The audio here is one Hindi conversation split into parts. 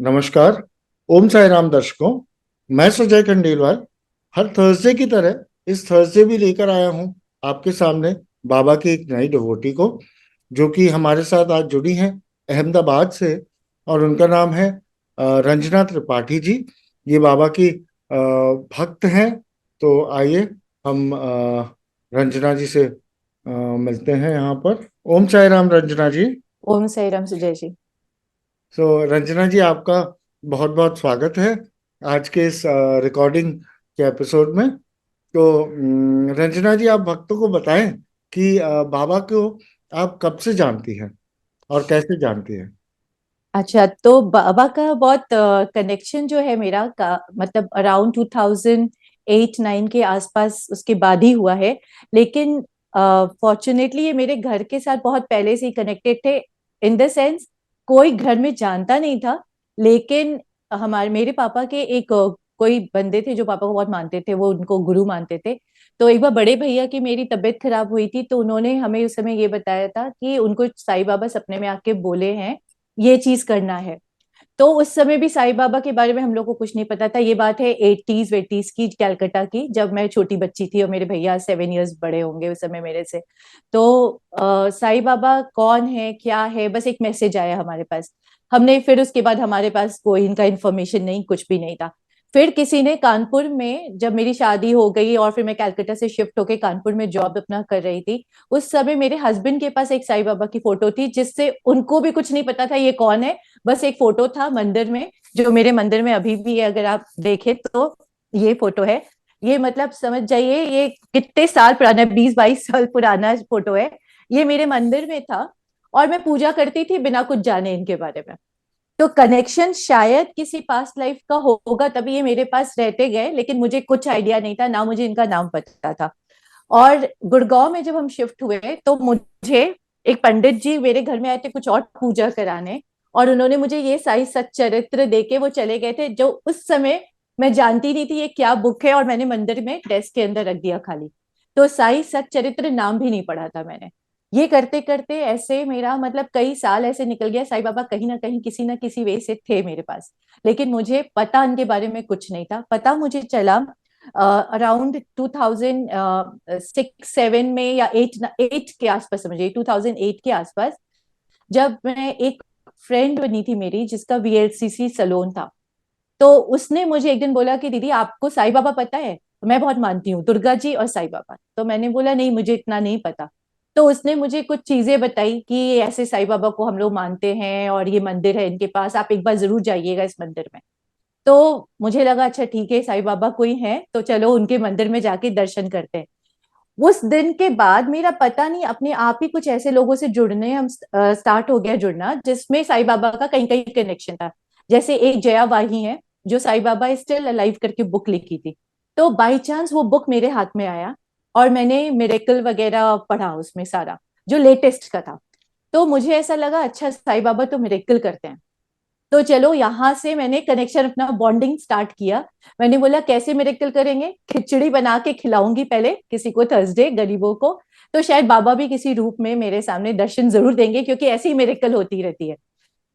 नमस्कार। ओम साई राम दर्शकों। मैं सुजय खंडेलवाल हर थर्सडे की तरह इस थर्सडे भी लेकर आया हूं आपके सामने बाबा की एक नई डिवोटी को, जो कि हमारे साथ आज जुड़ी हैं अहमदाबाद से। और उनका नाम है रंजना त्रिपाठी जी। ये बाबा की भक्त हैं। तो आइए हम रंजना जी से मिलते हैं यहाँ पर। ओम साई राम रंजना जी। ओम साई राम सुजय जी। सो रंजना जी, आपका बहुत बहुत स्वागत है आज के इस रिकॉर्डिंग के एपिसोड में। तो रंजना जी, आप भक्तों को बताएं कि बाबा को आप कब से जानती हैं और कैसे जानती हैं। अच्छा, तो बाबा का बहुत कनेक्शन जो है मेरा का मतलब अराउंड 2008-9 के आसपास उसके बाद ही हुआ है। लेकिन फॉर्चुनेटली ये मेरे घर के साथ बहुत पहले से ही कनेक्टेड थे। इन द सेंस कोई घर में जानता नहीं था, लेकिन हमारे मेरे पापा के एक कोई बंदे थे जो पापा को बहुत मानते थे, वो उनको गुरु मानते थे। तो एक बार बड़े भैया की मेरी तबीयत खराब हुई थी, तो उन्होंने हमें उस समय ये बताया था कि उनको साईं बाबा सपने में आके बोले हैं ये चीज करना है। तो उस समय भी साईं बाबा के बारे में हम लोग को कुछ नहीं पता था। ये बात है 80s वेटीज की, कलकत्ता की, जब मैं छोटी बच्ची थी और मेरे भैया 7 इयर्स बड़े होंगे उस समय मेरे से। तो साईं बाबा कौन है क्या है, बस एक मैसेज आया हमारे पास। हमने फिर उसके बाद हमारे पास कोई इनका इन्फॉर्मेशन नहीं, कुछ भी नहीं था। फिर किसी ने कानपुर में, जब मेरी शादी हो गई और फिर मैं कलकत्ता से शिफ्ट होके कानपुर में जॉब अपना कर रही थी, उस समय मेरे हस्बैंड के पास एक साईं बाबा की फोटो थी, जिससे उनको भी कुछ नहीं पता था ये कौन है। बस एक फोटो था मंदिर में, जो मेरे मंदिर में अभी भी है, अगर आप देखें तो ये फोटो है। ये मतलब समझ जाइए ये कितने साल पुराना, 20-22 साल पुराना फोटो है। ये मेरे मंदिर में था और मैं पूजा करती थी बिना कुछ जाने इनके बारे में। तो कनेक्शन शायद किसी पास्ट लाइफ का होगा, तभी ये मेरे पास रहते गए, लेकिन मुझे कुछ आइडिया नहीं था, ना मुझे इनका नाम पता था। और गुड़गांव में जब हम शिफ्ट हुए तो मुझे एक पंडित जी मेरे घर में आए थे कुछ और पूजा कराने, और उन्होंने मुझे ये साई सच्चरित्र देके वो चले गए थे, जो उस समय मैं जानती नहीं थी ये क्या बुक है, और मैंने मंदिर में डेस्क के अंदर रख दिया खाली। तो साई सच्चरित्र नाम भी नहीं पढ़ा था मैंने। ये करते करते ऐसे मेरा मतलब कई साल ऐसे निकल गया। साईं बाबा कहीं ना कहीं किसी ना किसी वे से थे मेरे पास, लेकिन मुझे पता इनके बारे में कुछ नहीं था। पता मुझे चला अराउंड 2006-7 में या 8 के आसपास, समझिए 2008 के आसपास, जब मैं एक फ्रेंड बनी थी मेरी जिसका वीएलसीसी सलोन था। तो उसने मुझे एक दिन बोला कि दीदी आपको साईं बाबा पता है? मैं बहुत मानती हूँ दुर्गा जी और साईं बाबा। तो मैंने बोला नहीं, मुझे इतना नहीं पता। तो उसने मुझे कुछ चीजें बताई कि ऐसे साईं बाबा को हम लोग मानते हैं और ये मंदिर है इनके पास, आप एक बार जरूर जाइएगा इस मंदिर में। तो मुझे लगा अच्छा ठीक है, साईं बाबा कोई है तो चलो उनके मंदिर में जाके दर्शन करते हैं। उस दिन के बाद मेरा पता नहीं अपने आप ही कुछ ऐसे लोगों से जुड़ने हम स्टार्ट हो गया जुड़ना, जिसमें साईं बाबा का कहीं कहीं कनेक्शन था। जैसे एक जया वाही है जो साईं बाबा स्टिल अलाइव करके बुक लिखी थी। तो बाई चांस वो बुक मेरे हाथ में आया और मैंने मिरेकल वगैरह पढ़ा उसमें सारा, जो लेटेस्ट का था। तो मुझे ऐसा लगा अच्छा साईं बाबा तो मिरेकल करते हैं। तो चलो यहाँ से मैंने कनेक्शन, अपना बॉन्डिंग स्टार्ट किया। मैंने बोला कैसे मिरेकल करेंगे, खिचड़ी बना के खिलाऊंगी पहले किसी को थर्सडे गरीबों को, तो शायद बाबा भी किसी रूप में मेरे सामने दर्शन जरूर देंगे, क्योंकि ऐसी ही मिरेकल होती रहती है।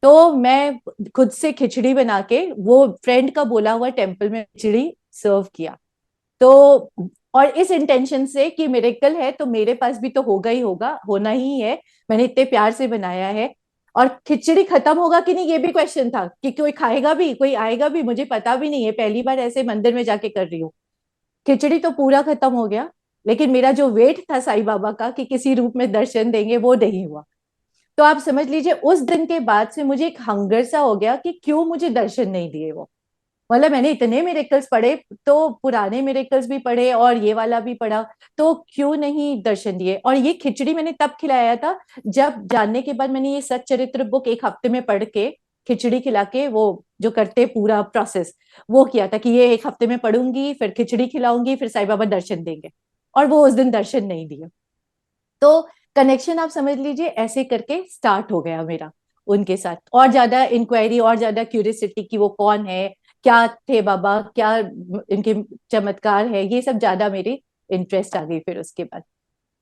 तो मैं खुद से खिचड़ी बना के वो फ्रेंड का बोला हुआ टेम्पल में खिचड़ी सर्व किया। तो और इस इंटेंशन से कि मिरेकल है तो मेरे पास भी तो होगा ही होगा, होना ही है, मैंने इतने प्यार से बनाया है। और खिचड़ी खत्म होगा कि नहीं ये भी क्वेश्चन था, कि कोई खाएगा भी, कोई आएगा भी, मुझे पता भी नहीं है, पहली बार ऐसे मंदिर में जाके कर रही हूँ। खिचड़ी तो पूरा खत्म हो गया, लेकिन मेरा जो वेट था साईं बाबा का कि किसी रूप में दर्शन देंगे, वो नहीं हुआ। तो आप समझ लीजिए उस दिन के बाद से मुझे एक हंगर सा हो गया कि क्यों मुझे दर्शन नहीं दिए वो। मतलब मैंने इतने मिरेकल्स पढ़े, तो पुराने मिरेकल्स भी पढ़े और ये वाला भी पढ़ा, तो क्यों नहीं दर्शन दिए। और ये खिचड़ी मैंने तब खिलाया था जब जानने के बाद मैंने ये सच्चरित्र बुक एक हफ्ते में पढ़ के, खिचड़ी खिला के, वो जो करते पूरा प्रोसेस वो किया था कि ये एक हफ्ते में पढ़ूंगी, फिर खिचड़ी खिलाऊंगी, फिर साईं बाबा दर्शन देंगे। और वो उस दिन दर्शन नहीं दिए। तो कनेक्शन आप समझ लीजिए ऐसे करके स्टार्ट हो गया मेरा उनके साथ। और ज्यादा इंक्वायरी और ज्यादा क्यूरियसिटी कि वो कौन है, क्या थे बाबा, क्या इनके चमत्कार है, ये सब ज्यादा मेरी इंटरेस्ट आ गई फिर उसके बाद।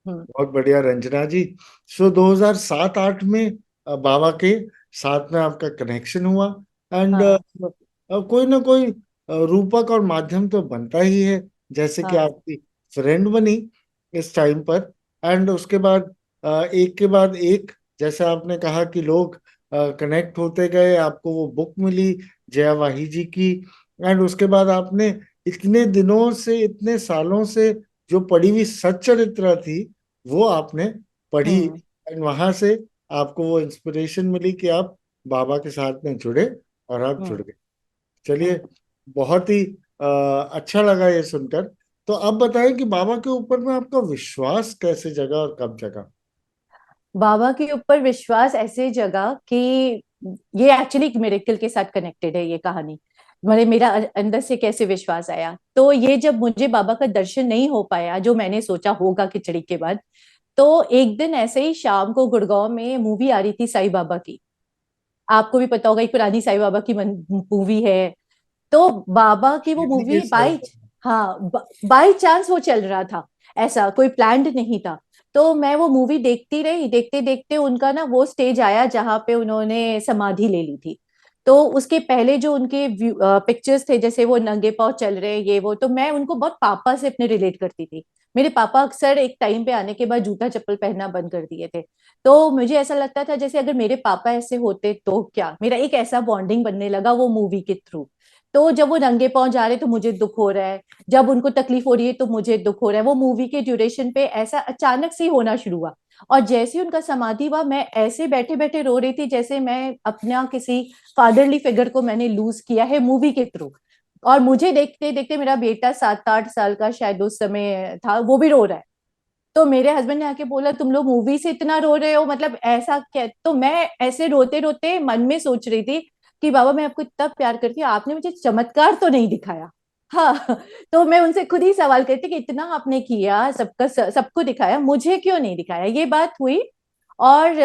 हम्म। बहुत बढ़िया रंजना जी। सो 2007-8 में बाबा के साथ में आपका कनेक्शन हुआ। एंड हाँ कोई ना कोई रूपक और माध्यम तो बनता ही है, जैसे कि हाँ आपकी फ्रेंड बनी इस टाइम पर। एंड उसके बाद एक के बाद एक, जैसे आपने कहा कि लोग कनेक्ट होते गए, आपको वो बुक मिली जया वाही जी की। एंड उसके बाद आपने इतने दिनों से, इतने सालों से जो पढ़ी हुई सच्चरित्रा थी वो आपने पढ़ी। हम्म एंड वहां से आपको वो इंस्पिरेशन मिली कि आप बाबा के साथ में जुड़े, और आप जुड़ हम्म गए। चलिए, हम्म। बहुत ही अच्छा लगा ये सुनकर। तो अब बताएं कि बाबा के ऊपर में आपका विश्वास कैसे जगा और कब जगा? बाबा के ऊपर विश्वास ऐसे जगा कि ये एक्चुअली एक मिरेकल के साथ कनेक्टेड है ये कहानी। मेरा अंदर से कैसे विश्वास आया, तो ये जब मुझे बाबा का दर्शन नहीं हो पाया जो मैंने सोचा होगा खिचड़ी के बाद, तो एक दिन ऐसे ही शाम को गुड़गांव में मूवी आ रही थी साईं बाबा की। आपको भी पता होगा, एक पुरानी साईं बाबा की मूवी है। तो बाबा की वो हिंदी के मूवी बाई, साहित्य में। हाँ, बाई चांस वो चल रहा था, ऐसा कोई प्लान्ड नहीं था। तो मैं वो मूवी देखती रही, देखते देखते उनका ना वो स्टेज आया जहाँ पे उन्होंने समाधि ले ली थी। तो उसके पहले जो उनके पिक्चर्स थे, जैसे वो नंगे पांव चल रहे ये वो, तो मैं उनको बहुत पापा से अपने रिलेट करती थी। मेरे पापा अक्सर एक टाइम पे आने के बाद जूता चप्पल पहनना बंद कर दिए थे। तो मुझे ऐसा लगता था जैसे अगर मेरे पापा ऐसे होते तो क्या, मेरा एक ऐसा बॉन्डिंग बनने लगा वो मूवी के थ्रू। तो जब वो नंगे पांव जा रहे तो मुझे दुख हो रहा है, जब उनको तकलीफ हो रही है तो मुझे दुख हो रहा है। वो मूवी के ड्यूरेशन पे ऐसा अचानक से ही होना शुरू हुआ। और जैसे ही उनका समाधि हुआ, मैं ऐसे बैठे बैठे रो रही थी जैसे मैं अपना किसी फादरली फिगर को मैंने लूज किया है मूवी के थ्रू। और मुझे देखते देखते मेरा बेटा 7-8 साल का शायद उस समय था, वो भी रो रहा है। तो मेरे हस्बैंड ने आके बोला तुम लोग मूवी से इतना रो रहे हो, मतलब ऐसा क्या? तो मैं ऐसे रोते रोते मन में सोच रही थी कि बाबा मैं आपको इतना प्यार करती हूँ, आपने मुझे चमत्कार तो नहीं दिखाया। हाँ। तो मैं उनसे खुद ही सवाल करती कि इतना आपने किया, सबका सबको दिखाया, मुझे क्यों नहीं दिखाया? ये बात हुई। और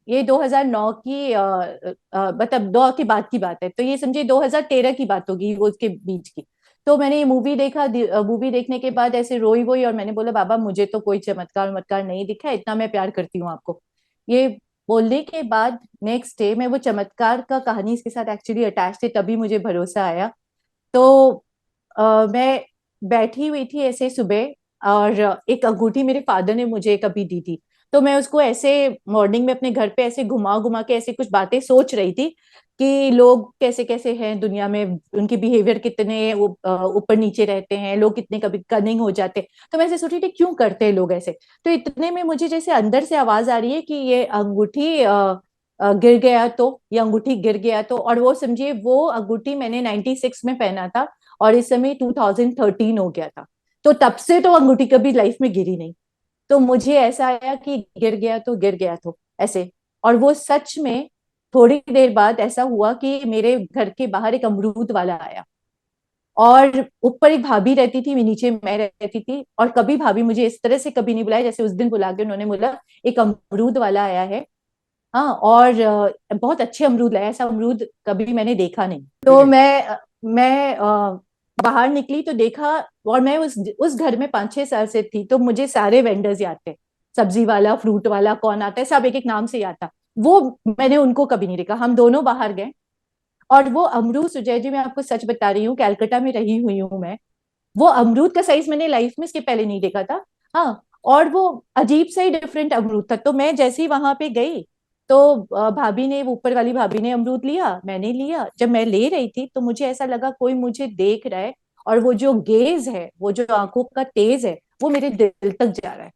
ये 2009 की मतलब 2 के बाद की बात है, तो ये समझिए 2013 की बात होगी वो उसके बीच की। तो मैंने ये मूवी देखा, मूवी देखने के बाद ऐसे रोई वोई, और मैंने बोला बाबा मुझे तो कोई चमत्कार वमत्कार नहीं दिखा, इतना मैं प्यार करती हूँ आपको। ये बोलने के बाद नेक्स्ट डे मैं वो चमत्कार का कहानी इसके साथ एक्चुअली अटैच थे, तभी मुझे भरोसा आया। तो मैं बैठी हुई थी ऐसे सुबह, और एक अंगूठी मेरे फादर ने मुझे कभी दी थी। तो मैं उसको ऐसे मॉर्निंग में अपने घर पे ऐसे घुमा घुमा के ऐसे कुछ बातें सोच रही थी कि लोग कैसे कैसे हैं दुनिया में, उनके बिहेवियर कितने ऊपर नीचे रहते हैं, लोग कितने कभी कनिंग हो जाते हैं। तो मैं ऐसे सोच रही थी क्यों करते हैं लोग ऐसे। तो इतने में मुझे जैसे अंदर से आवाज आ रही है कि ये अंगूठी गिर गया तो, ये अंगूठी गिर गया तो। और वो समझिए वो अंगूठी मैंने 96 में पहना था, और इस समय 2013 हो गया था। तो तब से तो अंगूठी कभी लाइफ में गिरी नहीं। तो मुझे ऐसा आया कि गिर गया तो गिर गया तो, ऐसे। और वो सच में थोड़ी देर बाद ऐसा हुआ कि मेरे घर के बाहर एक अमरूद वाला आया। और ऊपर एक भाभी रहती थी, नीचे मैं रहती थी, और कभी भाभी मुझे इस तरह से कभी नहीं बुलाया जैसे उस दिन बुला के उन्होंने बोला एक अमरूद वाला आया है। हाँ, और बहुत अच्छे अमरूद लाया, ऐसा अमरूद कभी मैंने देखा नहीं। तो मैं बाहर निकली तो देखा। और मैं उस घर में 5-6 साल से थी, तो मुझे सारे वेंडर्स याद थे। सब्जी वाला, फ्रूट वाला कौन आता है, सब एक एक नाम से याद था। वो मैंने उनको कभी नहीं देखा। हम दोनों बाहर गए, और वो अमरूद, सुजय जी मैं आपको सच बता रही हूँ, कलकत्ता में रही हुई हूँ मैं, वो अमरूद का साइज मैंने लाइफ में इसके पहले नहीं देखा था। हाँ। और वो अजीब सा ही डिफरेंट अमरूद था। तो मैं जैसे ही वहां पे गई, तो भाभी ने, वो ऊपर वाली भाभी ने अमरूद लिया, मैंने लिया। जब मैं ले रही थी तो मुझे ऐसा लगा कोई मुझे देख रहा है, और वो जो गेज है, वो जो आंखों का तेज है, वो मेरे दिल तक जा रहा है।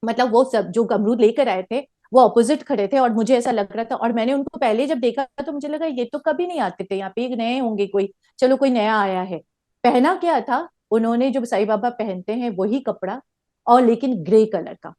मतलब वो सब जो अमरूद लेकर आए थे वो ऑपोजिट खड़े थे, और मुझे ऐसा लग रहा था। और मैंने उनको पहले जब देखा तो मुझे लगा ये तो कभी नहीं आते थे यहाँ पे, ये नए होंगे कोई, चलो कोई नया आया है। पहना क्या था उन्होंने, जो साईं बाबा पहनते हैं वही कपड़ा, और लेकिन ग्रे कलर का।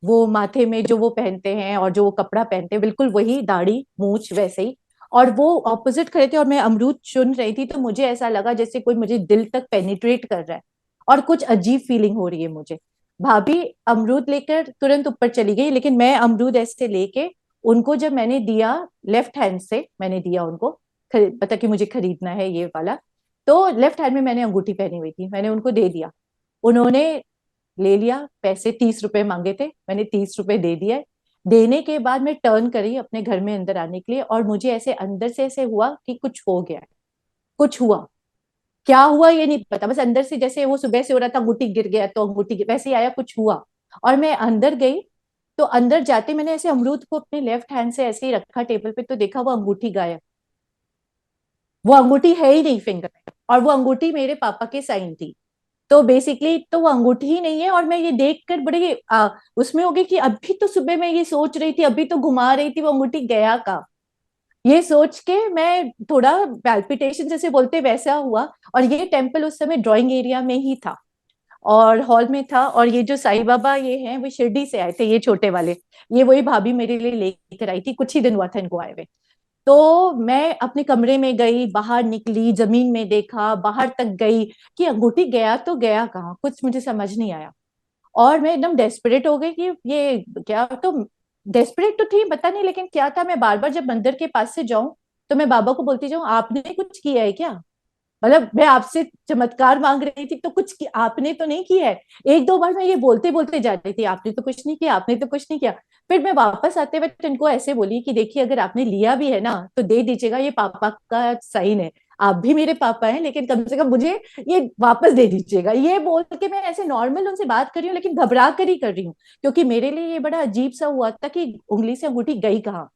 वो माथे में जो वो पहनते हैं और जो वो कपड़ा पहनते हैं बिल्कुल वही, दाढ़ी मूछ वैसे ही। और वो ऑपोजिट खड़े थे, और मैं अमरूद चुन रही थी, तो मुझे ऐसा लगा जैसे कोई मुझे दिल तक पेनिट्रेट कर रहा है, और कुछ अजीब फीलिंग हो रही है मुझे। भाभी अमरूद लेकर तुरंत ऊपर चली गई, लेकिन मैं अमरूद ऐसे लेके उनको जब मैंने दिया, लेफ्ट हैंड से मैंने दिया उनको, पता कि मुझे खरीदना है ये वाला। तो लेफ्ट हैंड में मैंने अंगूठी पहनी हुई थी, मैंने उनको दे दिया। उन्होंने ले लिया, पैसे 30 रुपए मांगे थे, मैंने 30 रुपए दे दिया। देने के बाद मैं टर्न करी अपने घर में अंदर आने के लिए, और मुझे ऐसे अंदर से ऐसे हुआ कि कुछ हो गया है, कुछ हुआ। क्या हुआ ये नहीं पता, बस अंदर से जैसे वो सुबह से हो रहा था अंगूठी गिर गया तो वैसे ही आया, कुछ हुआ। और मैं अंदर गई, तो अंदर जाते मैंने ऐसे अमरूद को अपने लेफ्ट हैंड से ऐसे ही रखा टेबल पे, तो देखा वो अंगूठी गायब। वो अंगूठी है ही नहीं फिंगर में, और वो अंगूठी मेरे पापा के साइन थी। तो बेसिकली तो वो अंगूठी ही नहीं है। और मैं ये देखकर बड़े उसमें हो गई कि अभी तो सुबह मैं ये सोच रही थी, अभी तो घुमा रही थी, वो अंगूठी गया का, ये सोच के मैं थोड़ा पैल्पिटेशन जैसे बोलते वैसा हुआ। और ये टेम्पल उस समय ड्राइंग एरिया में ही था और हॉल में था। और ये जो साईं बाबा ये हैं वो शिरडी से आए थे, ये छोटे वाले, ये वही भाभी मेरे लिए लेकर आई थी, कुछ ही दिन हुआ था इनको आए हुए। तो मैं अपने कमरे में गई, बाहर निकली, जमीन में देखा, बाहर तक गई कि अंगूठी गया तो गया कहाँ, कुछ मुझे समझ नहीं आया। और मैं एकदम डेस्परेट हो गई कि ये क्या, तो डेस्परेट तो थी पता नहीं लेकिन क्या था, मैं बार बार जब मंदिर के पास से जाऊं तो मैं बाबा को बोलती जाऊं आपने कुछ किया है क्या, मतलब मैं आपसे चमत्कार मांग रही थी तो कुछ आपने तो नहीं किया है। एक दो बार मैं ये बोलते बोलते जा रही थी आपने तो कुछ नहीं किया, आपने तो कुछ नहीं किया। फिर मैं वापस आते वक्त इनको ऐसे बोली कि देखिए अगर आपने लिया भी है ना तो दे दीजिएगा, ये पापा का साइन है, आप भी मेरे पापा हैं, लेकिन कम से कम मुझे ये वापस दे दीजिएगा। ये बोल के मैं ऐसे नॉर्मल उनसे बात कर रही हूँ लेकिन घबरा कर ही कर रही हूँ, क्योंकि मेरे लिए ये बड़ा अजीब सा हुआ था कि उंगली से अंगूठी गई कहाँ।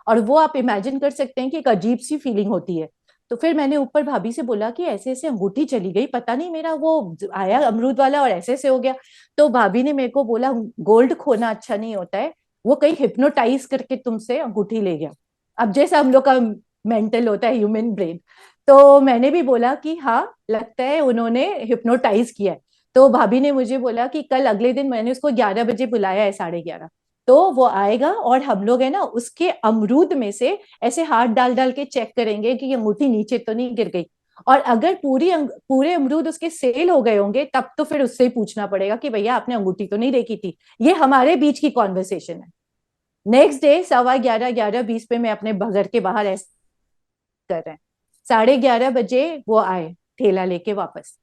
और वो आप इमेजिन कर सकते हैं कि एक अजीब सी फीलिंग होती है। तो फिर मैंने ऊपर भाभी से बोला कि ऐसे ऐसे अंगूठी चली गई, पता नहीं मेरा वो आया अमरूद वाला और ऐसे ऐसे हो गया। तो भाभी ने मेरे को बोला गोल्ड खोना अच्छा नहीं होता है, वो कहीं हिप्नोटाइज करके तुमसे अंगूठी ले गया। अब जैसा हम लोग का मेंटल होता है ह्यूमन ब्रेन, तो मैंने भी बोला कि हाँ लगता है उन्होंने हिप्नोटाइज किया है। तो भाभी ने मुझे बोला कि कल अगले दिन मैंने उसको 11 बजे बुलाया है, 11:30, तो वो आएगा और हम लोग है ना उसके अमरूद में से ऐसे हाथ डाल डाल के चेक करेंगे कि ये अंगूठी नीचे तो नहीं गिर गई। और अगर पूरे अमरूद उसके सेल हो गए होंगे तब तो फिर उससे ही पूछना पड़ेगा कि भैया आपने अंगूठी तो नहीं देखी थी। ये हमारे बीच की कॉन्वर्सेशन है। नेक्स्ट डे 11:15, 11:20 पे मैं अपने घर के बाहर ऐसे कर रहे हैं, 11:30 बजे वो आए ठेला लेके वापस।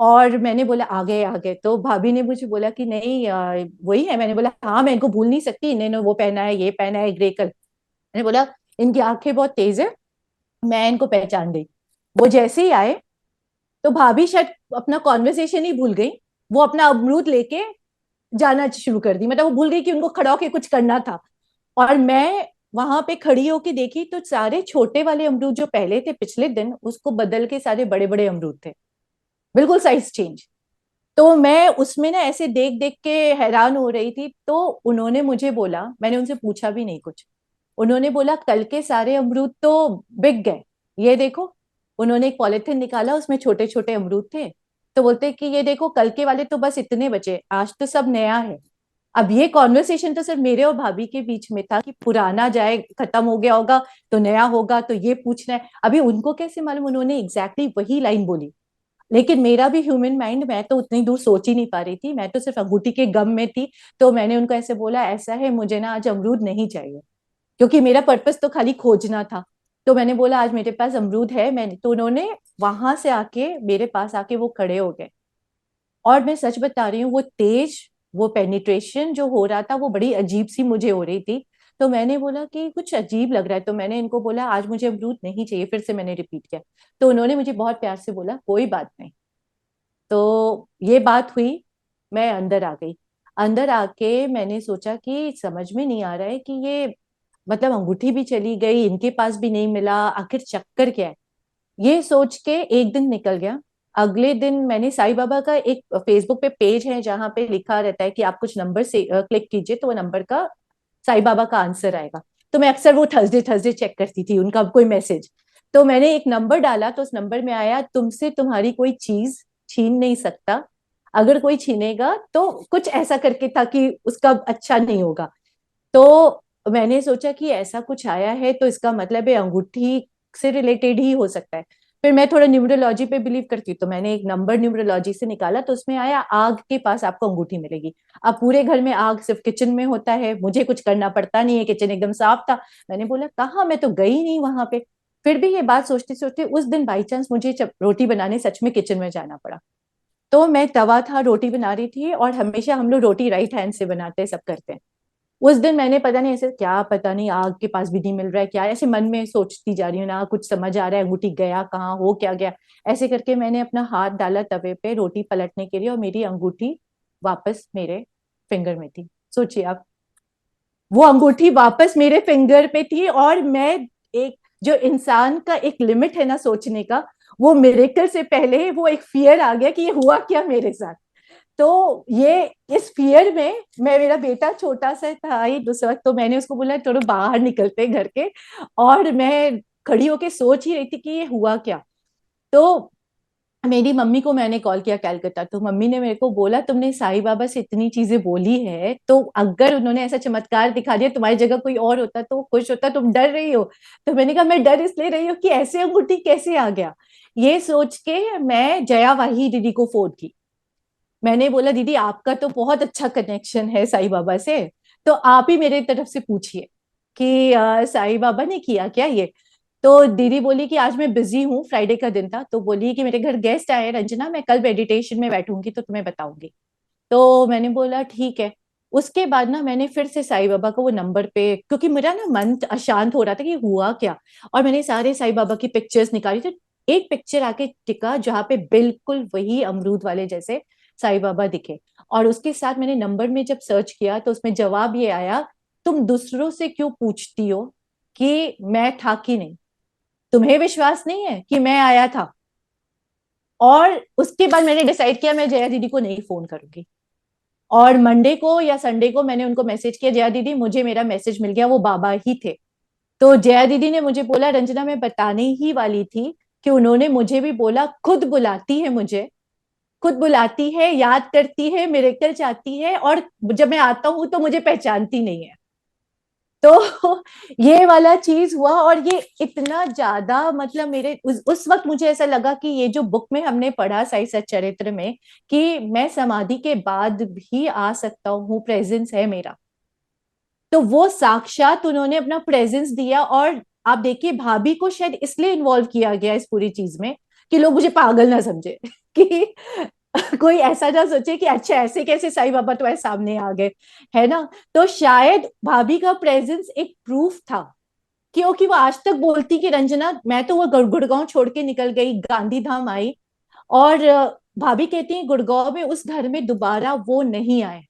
और मैंने बोला आ गए आ गए, तो भाभी ने मुझे बोला कि नहीं वही है। मैंने बोला हाँ मैं इनको भूल नहीं सकती, इन्होंने वो पहना है, ये पहना है ग्रे कलर। मैंने बोला इनकी आंखें बहुत तेज है, मैं इनको पहचान गई। वो जैसे ही आए तो भाभी शायद अपना कॉन्वर्सेशन ही भूल गई, वो अपना अमरूद लेके जाना शुरू कर दी, मतलब वो भूल गई कि उनको खड़ा होके कुछ करना था। और मैं वहां पे खड़ी होके देखी तो सारे छोटे वाले अमरूद जो पहले थे पिछले दिन उसको बदल के सारे बड़े बड़े अमरूद थे, बिल्कुल साइज चेंज। तो मैं उसमें ना ऐसे देख देख के हैरान हो रही थी। तो उन्होंने मुझे बोला, मैंने उनसे पूछा भी नहीं कुछ, उन्होंने बोला कल के सारे अमरूद तो बिक गए, ये देखो। उन्होंने एक पॉलिथीन निकाला उसमें छोटे छोटे अमरूद थे, तो बोलते कि ये देखो कल के वाले तो बस इतने बचे, आज तो सब नया है। अब ये कॉन्वर्सेशन तो सिर्फ मेरे और भाभी के बीच में था कि पुराना जाए खत्म हो गया होगा तो नया होगा, तो ये पूछना है। अभी उनको कैसे मालूम, उन्होंने एग्जैक्टली वही लाइन बोली। लेकिन मेरा भी ह्यूमन माइंड, मैं तो उतनी दूर सोच ही नहीं पा रही थी, मैं तो सिर्फ अंगूठी के गम में थी। तो मैंने उनको ऐसे बोला ऐसा है मुझे ना आज अमरूद नहीं चाहिए, क्योंकि मेरा पर्पस तो खाली खोजना था। तो मैंने बोला आज मेरे पास अमरूद है, मैंने तो उन्होंने वहां से आके मेरे पास आके वो खड़े हो गए। और मैं सच बता रही हूँ वो तेज, वो पेनिट्रेशन जो हो रहा था वो बड़ी अजीब सी मुझे हो रही थी। तो मैंने बोला कि कुछ अजीब लग रहा है, तो मैंने इनको बोला आज मुझे अमरूद नहीं चाहिए, फिर से मैंने रिपीट किया। तो उन्होंने मुझे बहुत प्यार से बोला कोई बात नहीं। तो ये बात हुई, मैं अंदर आ गई। अंदर आके मैंने सोचा कि समझ में नहीं आ रहा है कि ये मतलब अंगूठी भी चली गई, इनके पास भी नहीं मिला, आखिर चक्कर क्या है। ये सोच के एक दिन निकल गया। अगले दिन मैंने साईं बाबा का एक फेसबुक पे पेज है जहां पे लिखा रहता है कि आप कुछ नंबर से क्लिक कीजिए तो वो नंबर का साईं बाबा का आंसर आएगा। तो मैं अक्सर वो थर्सडे थर्सडे चेक करती थी उनका कोई मैसेज। तो मैंने एक नंबर डाला तो उस नंबर में आया तुमसे तुम्हारी कोई चीज छीन नहीं सकता, अगर कोई छीनेगा तो कुछ ऐसा करके था कि उसका अच्छा नहीं होगा। तो मैंने सोचा कि ऐसा कुछ आया है तो इसका मतलब है अंगूठी से रिलेटेड ही हो सकता है। फिर मैं थोड़ा न्यूमरोलॉजी पे बिलीव करती हूँ, तो मैंने एक नंबर न्यूमरोलॉजी से निकाला तो उसमें आया आग के पास आपको अंगूठी मिलेगी। अब पूरे घर में आग सिर्फ किचन में होता है, मुझे कुछ करना पड़ता नहीं है, किचन एकदम साफ था। मैंने बोला कहाँ, मैं तो गई नहीं वहां पे। फिर भी ये बात सोचते सोचते उस दिन बाई चांस मुझे रोटी बनाने सच में किचन में जाना पड़ा। तो मैं तवा था, रोटी बना रही थी, और हमेशा हम लोग रोटी राइट हैंड से बनाते हैं, सब करते हैं। उस दिन मैंने पता नहीं ऐसे क्या, पता नहीं आग के पास भी नहीं मिल रहा है क्या, ऐसे मन में सोचती जा रही हूँ, ना कुछ समझ आ रहा है अंगूठी गया कहाँ, हो क्या गया। ऐसे करके मैंने अपना हाथ डाला तवे पे रोटी पलटने के लिए, और मेरी अंगूठी वापस मेरे फिंगर में थी। सोचिए आप, वो अंगूठी वापस मेरे फिंगर पे थी। और मैं, एक जो इंसान का एक लिमिट है ना सोचने का, वो मिरेकल से पहले वो एक फियर आ गया कि ये हुआ क्या मेरे साथ। तो ये, इस फियर में मैं, मेरा बेटा छोटा सा था ही उस वक्त, तो मैंने उसको बोला चलो बाहर निकलते घर के। और मैं खड़ी होके सोच ही रही थी कि ये हुआ क्या। तो मेरी मम्मी को मैंने कॉल किया कलकत्ता, तो मम्मी ने मेरे को बोला तुमने साईं बाबा से इतनी चीजें बोली है, तो अगर उन्होंने ऐसा चमत्कार दिखा दिया, तुम्हारी जगह कोई और होता तो वो खुश होता, तुम डर रही हो। तो मैंने कहा मैं डर इसलिए रही हूँ कि ऐसे अंगूठी कैसे आ गया। ये सोच के मैं जया वाही दीदी को फोन की। मैंने बोला दीदी आपका तो बहुत अच्छा कनेक्शन है साईं बाबा से, तो आप ही मेरे तरफ से पूछिए कि साईं बाबा ने किया क्या ये। तो दीदी बोली कि आज मैं बिजी हूँ, फ्राइडे का दिन था, तो बोली कि मेरे घर गेस्ट आए हैं रंजना, मैं कल मेडिटेशन में बैठूंगी तो तुम्हें बताऊंगी। तो मैंने बोला ठीक है। उसके बाद ना मैंने फिर से साईं बाबा को वो नंबर पे, क्योंकि मेरा ना मन अशांत हो रहा था कि हुआ क्या। और मैंने सारे साईं बाबा की पिक्चर्स निकाली, तो एक पिक्चर आके टिका जहाँ पे बिल्कुल वही अमरूद वाले जैसे साईं बाबा दिखे। और उसके साथ मैंने नंबर में जब सर्च किया तो उसमें जवाब ये आया, तुम दूसरों से क्यों पूछती हो कि मैं था कि नहीं, तुम्हें विश्वास नहीं है कि मैं आया था। और उसके बाद मैंने डिसाइड किया मैं जया दीदी को नहीं फोन करूंगी। और मंडे को या संडे को मैंने उनको मैसेज किया, जया दीदी मुझे मेरा मैसेज मिल गया, वो बाबा ही थे। तो जया दीदी ने मुझे बोला रंजना मैं बताने ही वाली थी कि उन्होंने मुझे भी बोला, खुद बुलाती है मुझे, खुद बुलाती है, याद करती है, मिरेकल चाहती है, और जब मैं आता हूं तो मुझे पहचानती नहीं है। तो ये वाला चीज हुआ। और ये इतना ज्यादा मतलब मेरे उस वक्त मुझे ऐसा लगा कि ये जो बुक में हमने पढ़ा साई सच्चरित्र में, कि मैं समाधि के बाद भी आ सकता हूँ, प्रेजेंस है मेरा, तो वो साक्षात उन्होंने अपना प्रेजेंस दिया। और आप देखिए भाभी को शायद इसलिए इन्वॉल्व किया गया इस पूरी चीज में कि लोग मुझे पागल ना समझे कि कोई ऐसा ना सोचे कि अच्छा ऐसे कैसे साईं बाबा तुम्हारे सामने आ गए, है ना। तो शायद भाभी का प्रेजेंस एक प्रूफ था, क्योंकि वो आज तक बोलती कि रंजना मैं तो वो गुड़गांव छोड़ के निकल गई, गांधी धाम आई। और भाभी कहती है गुड़गांव में उस घर में दोबारा वो नहीं आए।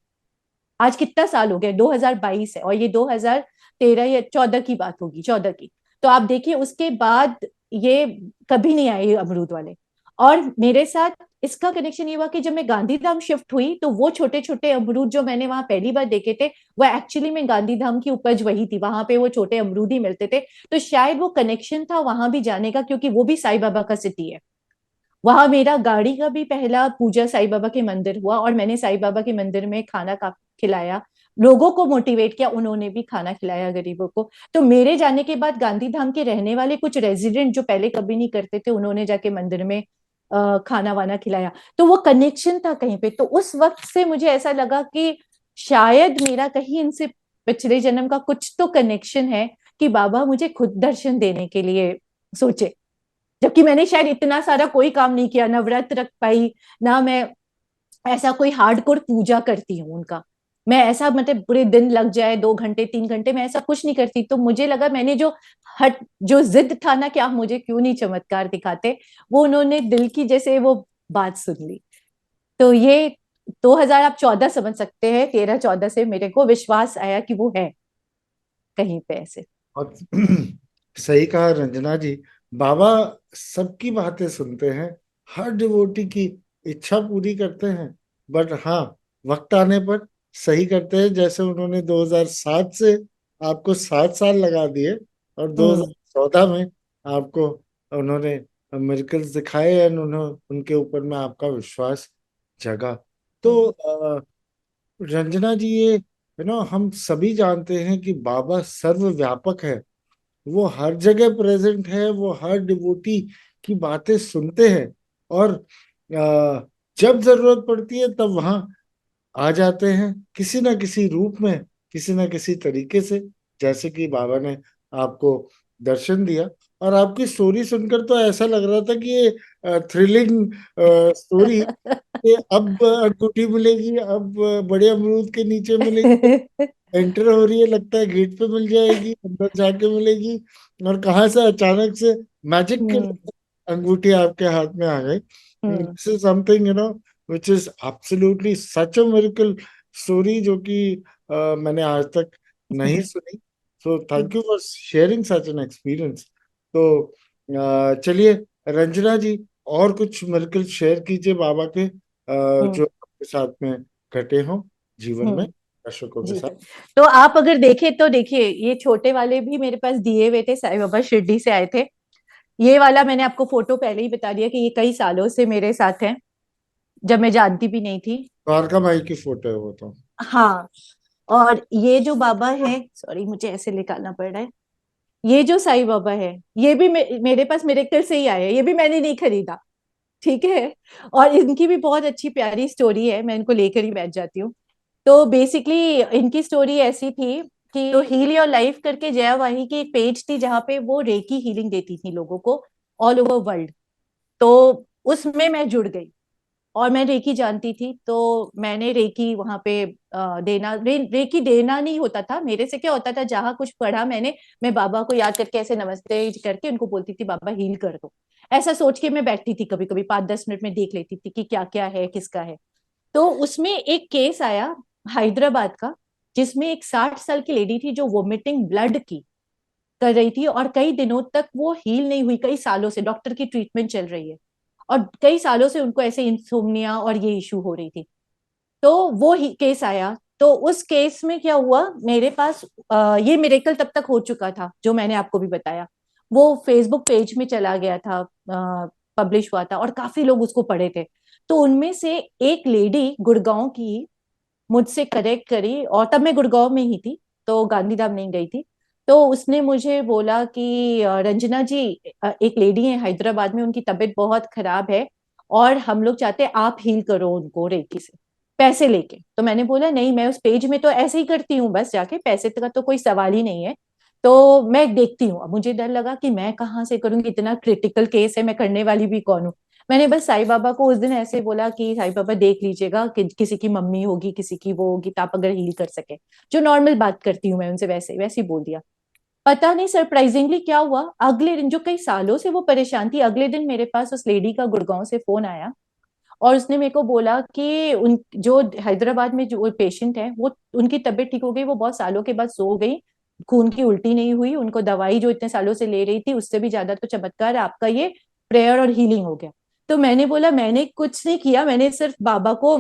आज कितना साल हो गया, 2022 है, और ये 2013 या 14 की बात होगी, 14 की। तो आप देखिए उसके बाद ये कभी नहीं आए ये अमरूद वाले। और मेरे साथ इसका कनेक्शन ये हुआ कि जब मैं गांधीधाम शिफ्ट हुई तो वो छोटे छोटे अमरूद जो मैंने वहां पहली बार देखे थे, वो एक्चुअली में गांधीधाम की उपज वही थी, वहां पे वो छोटे अमरूद ही मिलते थे। तो शायद वो कनेक्शन था वहां भी जाने का, क्योंकि वो भी साईं बाबा का सिटी है। वहां मेरा गाड़ी का भी पहला पूजा साईं बाबा के मंदिर हुआ, और मैंने साईं बाबा के मंदिर में खाना का खिलाया, लोगों को मोटिवेट किया, उन्होंने भी खाना खिलाया गरीबों को। तो मेरे जाने के बाद गांधीधाम के रहने वाले कुछ रेजिडेंट जो पहले कभी नहीं करते थे, उन्होंने जाके मंदिर में खाना वाना खिलाया। तो वो कनेक्शन था कहीं पे। तो उस वक्त से मुझे ऐसा लगा कि शायद मेरा कहीं इनसे पिछले जन्म का कुछ तो कनेक्शन है, कि बाबा मुझे खुद दर्शन देने के लिए सोचे। जबकि मैंने शायद इतना सारा कोई काम नहीं किया, ना व्रत रख पाई, ना मैं ऐसा कोई हार्डकोर पूजा करती हूँ उनका। मैं ऐसा मतलब पूरे दिन लग जाए 2 घंटे 3 घंटे, मैं ऐसा कुछ नहीं करती। तो मुझे लगा मैंने जो हट जो जिद था ना कि आप मुझे क्यों नहीं चमत्कार दिखाते, वो उन्होंने दिल की जैसे वो बात सुन ली। तो ये 2000 आप 14 समझ सकते हैं, 13 14 से मेरे को विश्वास आया कि वो है कहीं पे ऐसे। और सही कहा रंजना जी। बाबा सबकी बातें सुनते हैं, हर डिवोटी की इच्छा पूरी करते हैं, बट हाँ, वक्त आने पर सही करते हैं। जैसे उन्होंने 2007 से आपको 7 साल लगा दिए, और हम्म। 2014 में आपको उन्होंने मिरेकल्स दिखाए, एंड उन्होंने उनके ऊपर में आपका विश्वास जगा। तो हम्म। रंजना जी, ये हम सभी जानते हैं कि बाबा सर्वव्यापक है। वो हर जगह प्रेजेंट है, वो हर डिवोटी की बातें सुनते हैं, और जब जरूरत पड़ती है तब वहां आ जाते हैं, किसी ना किसी रूप में, किसी ना किसी तरीके से, जैसे कि बाबा ने आपको दर्शन दिया। और आपकी स्टोरी सुनकर तो ऐसा लग रहा था कि ये थ्रिलिंग स्टोरी, कि अब अंगूठी मिलेगी, अब बड़े अमरूद के नीचे मिलेगी, एंटर हो रही है, लगता है गेट पे मिल जाएगी, अंदर जाके मिलेगी, और कहाँ से अचानक से मैजिक के हम्म। अंगूठी आपके हाथ में आ गई। Hmm. This is something which is absolutely such a miracle story, जो कि मैंने आज तक नहीं सुनी। So thank you for sharing such an experience. तो चलिए रंजना जी, और कुछ मिरेकल शेयर कीजिए बाबा के, हम्म। जो आपके साथ में घटे हों जीवन में, हम्म। दर्शकों के जी। साथ। तो आप अगर देखें तो देखिए, ये छोटे वाले भी मेरे पास दिए हुए थे, साईं बाबा शिरडी से आए थे। ये वाला मैंने आपको फोटो पहले ही बता दिया कि ये कई सालों से मेरे साथ है, जब मैं जानती भी नहीं थी। द्वारका माई की फोटो है वो तो। हाँ। और ये जो बाबा है, सॉरी मुझे ऐसे निकालना पड़ रहा है, ये जो साईं बाबा है, ये भी मेरे पास मिरेकल से ही आए हैं, ये भी मैंने नहीं खरीदा। ठीक है। और इनकी भी बहुत अच्छी प्यारी स्टोरी है, मैं इनको लेकर ही बैठ जाती हूँ। तो बेसिकली इनकी स्टोरी ऐसी थी कि तो हील योर लाइफ करके जया वाही की एक पेज थी, जहाँ पे वो रेकी हीलिंग देती थी लोगों को ऑल ओवर वर्ल्ड। तो उसमें मैं जुड़ गई, और मैं रेकी जानती थी, तो मैंने रेकी वहां पे रेकी देना नहीं होता था मेरे से। क्या होता था, जहां कुछ पढ़ा मैंने, मैं बाबा को याद करके ऐसे नमस्ते करके उनको बोलती थी बाबा हील कर दो। ऐसा सोच के मैं बैठती थी, कभी कभी 5-10 मिनट में देख लेती थी कि क्या क्या है, किसका है। तो उसमें एक केस आया हैदराबाद का, जिसमें एक 60 साल की लेडी थी जो वोमिटिंग ब्लड की कर रही थी, और कई दिनों तक वो हील नहीं हुई, कई सालों से डॉक्टर की ट्रीटमेंट चल रही है, और कई सालों से उनको ऐसे इंसोम्निया और ये इशू हो रही थी। तो वो ही केस आया। तो उस केस में क्या हुआ मेरे पास, ये मिरेकल तब तक हो चुका था जो मैंने आपको भी बताया। वो फेसबुक पेज में चला गया था, पब्लिश हुआ था, और काफी लोग उसको पढ़े थे। तो उनमें से एक लेडी गुड़गांव की मुझसे कनेक्ट करी, और तब मैं गुड़गांव में ही थी, तो गांधीधाम नहीं गई थी। तो उसने मुझे बोला कि रंजना जी, एक लेडी है हैदराबाद में, उनकी तबीयत बहुत खराब है, और हम लोग चाहते हैं आप हील करो उनको रेकी से, पैसे लेके। तो मैंने बोला नहीं, मैं उस पेज में तो ऐसे ही करती हूँ, बस जाके पैसे का तो कोई सवाल ही नहीं है। तो मैं देखती हूँ। अब मुझे डर लगा कि मैं कहाँ से करूंगी, इतना क्रिटिकल केस है, मैं करने वाली भी कौन हूँ। मैंने बस साईं बाबा को उस दिन ऐसे बोला कि साईं बाबा देख लीजिएगा कि किसी की मम्मी होगी, किसी की वो होगी, तो आप अगर हील कर सके, जो नॉर्मल बात करती हूँ मैं उनसे, वैसे वैसे ही बोल दिया। पता नहीं सरप्राइजिंगली क्या हुआ, अगले दिन, जो कई सालों से वो परेशान थी, अगले दिन मेरे पास उस लेडी का गुड़गांव से फोन आया, और उसने मेरे को बोला कि उन जो हैदराबाद में जो पेशेंट है, वो उनकी तबीयत ठीक हो गई, वो बहुत सालों के बाद सो गई, खून की उल्टी नहीं हुई, उनको दवाई जो इतने सालों से ले रही थी उससे भी ज्यादा तो चमत्कार आपका ये प्रेयर और हीलिंग हो गया। तो मैंने बोला मैंने कुछ नहीं किया, मैंने सिर्फ बाबा को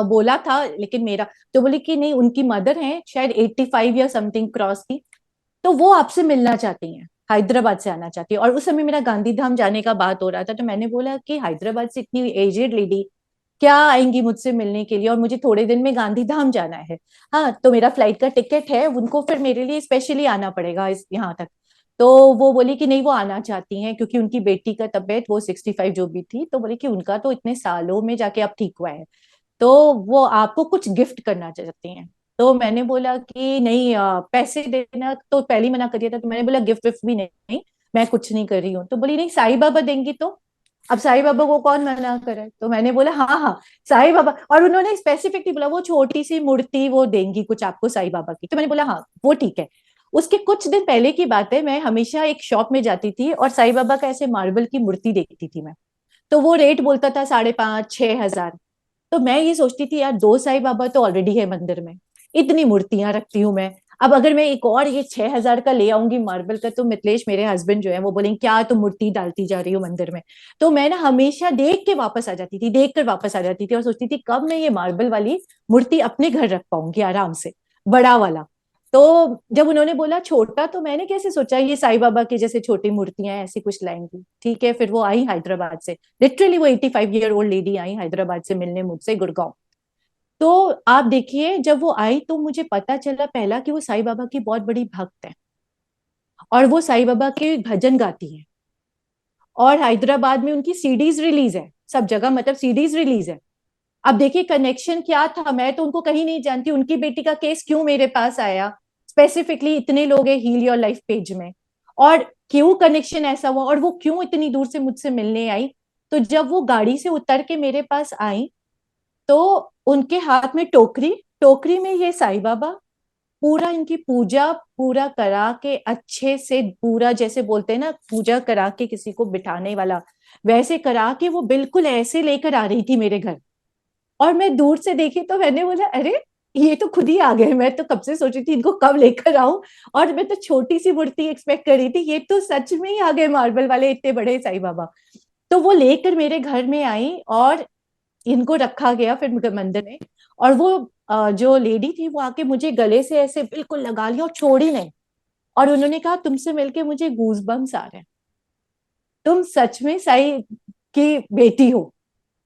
बोला था, लेकिन मेरा, तो बोले कि नहीं, उनकी मदर है शायद 85 या समथिंग क्रॉस की, तो वो आपसे मिलना चाहती हैं, हैदराबाद से आना चाहती है। और उस समय मेरा गांधीधाम जाने का बात हो रहा था, तो मैंने बोला कि हैदराबाद से इतनी एजेड लेडी क्या आएंगी मुझसे मिलने के लिए, और मुझे थोड़े दिन में गांधीधाम जाना है। हाँ, तो मेरा फ्लाइट का टिकट है, उनको फिर मेरे लिए स्पेशली आना पड़ेगा इस यहाँ तक। तो वो बोली कि नहीं, वो आना चाहती हैं, क्योंकि उनकी बेटी का तबीयत, वो 65 जो भी थी, तो बोली कि उनका तो इतने सालों में जाके अब ठीक हुआ है, तो वो आपको कुछ गिफ्ट करना चाहती हैं। तो मैंने बोला कि नहीं, पैसे देना तो पहले ही मना कर दिया था, तो मैंने बोला गिफ्ट विफ्ट भी नहीं, मैं कुछ नहीं कर रही हूँ। तो बोली नहीं, साईं बाबा देंगी तो। अब साईं बाबा को कौन मना करे, तो मैंने बोला हाँ हाँ, साईं बाबा। और उन्होंने स्पेसिफिकली बोला वो छोटी सी मूर्ति वो देंगी कुछ आपको साईं बाबा की, तो मैंने बोला हाँ वो ठीक है। उसके कुछ दिन पहले की बात है, मैं हमेशा एक शॉप में जाती थी, और साईं बाबा का ऐसे मार्बल की मूर्ति देखती थी मैं। तो वो रेट बोलता था 5,500-6,000। तो मैं ये सोचती थी यार, 2 साईं बाबा तो ऑलरेडी है मंदिर में, इतनी मूर्तियां रखती हूँ मैं, अब अगर मैं एक और ये 6,000 का ले आऊंगी मार्बल का, तो मिथिलेश मेरे हस्बैंड जो है वो बोलेंगे क्या तुम मूर्ति डालती जा रही हो मंदिर में। तो मैं ना हमेशा देख के वापस आ जाती थी, देख कर वापस आ जाती थी, और सोचती थी कब मैं ये मार्बल वाली मूर्ति अपने घर रख पाऊंगी आराम से, बड़ा वाला। तो जब उन्होंने बोला छोटा, तो मैंने कैसे सोचा ये साईं बाबा की जैसे छोटी मूर्तियां ऐसी कुछ लाएंगी, ठीक है। फिर वो आई हैदराबाद से, लिटरली वो 85 ईयर ओल्ड लेडी आई हैदराबाद से मिलने मुझसे गुड़गांव। तो आप देखिए, जब वो आई तो मुझे पता चला पहला कि वो साईं बाबा की बहुत बड़ी भक्त है, और वो साईं बाबा के भजन गाती है, और हैदराबाद में उनकी सीडीज रिलीज है, सब जगह मतलब सीडीज रिलीज है। अब देखिए कनेक्शन क्या था, मैं तो उनको कहीं नहीं जानती, उनकी बेटी का केस क्यों मेरे पास आया, स्पेसिफिकली इतने लोग हैं हील योर लाइफ पेज में, और क्यों कनेक्शन ऐसा हुआ और वो क्यों इतनी दूर से मुझसे मिलने आई। तो जब वो गाड़ी से उतर के मेरे पास आई तो उनके हाथ में टोकरी, टोकरी में ये साईं बाबा, पूरा इनकी पूजा पूरा करा के अच्छे से, पूरा जैसे बोलते हैं ना पूजा करा के किसी को बिठाने वाला, वैसे करा के वो बिल्कुल ऐसे लेकर आ रही थी मेरे घर। और मैं दूर से देखी तो मैंने बोला अरे ये तो खुद ही आ गए, मैं तो कब से सोची थी इनको कब लेकर आऊं। और मैं तो छोटी सी मूर्ति एक्सपेक्ट कर रही थी, ये तो सच में ही आ गए मार्बल वाले इतने बड़े साईं बाबा। तो वो लेकर मेरे घर में आई और इनको रखा गया फिर मंदिर में। और वो जो लेडी थी वो आके मुझे गले से ऐसे बिल्कुल लगा लिया और छोड़ी नहीं। और उन्होंने कहा तुमसे मिलके मुझे गूज बम्स आ रहे हैं, तुम सच में साईं की बेटी हो।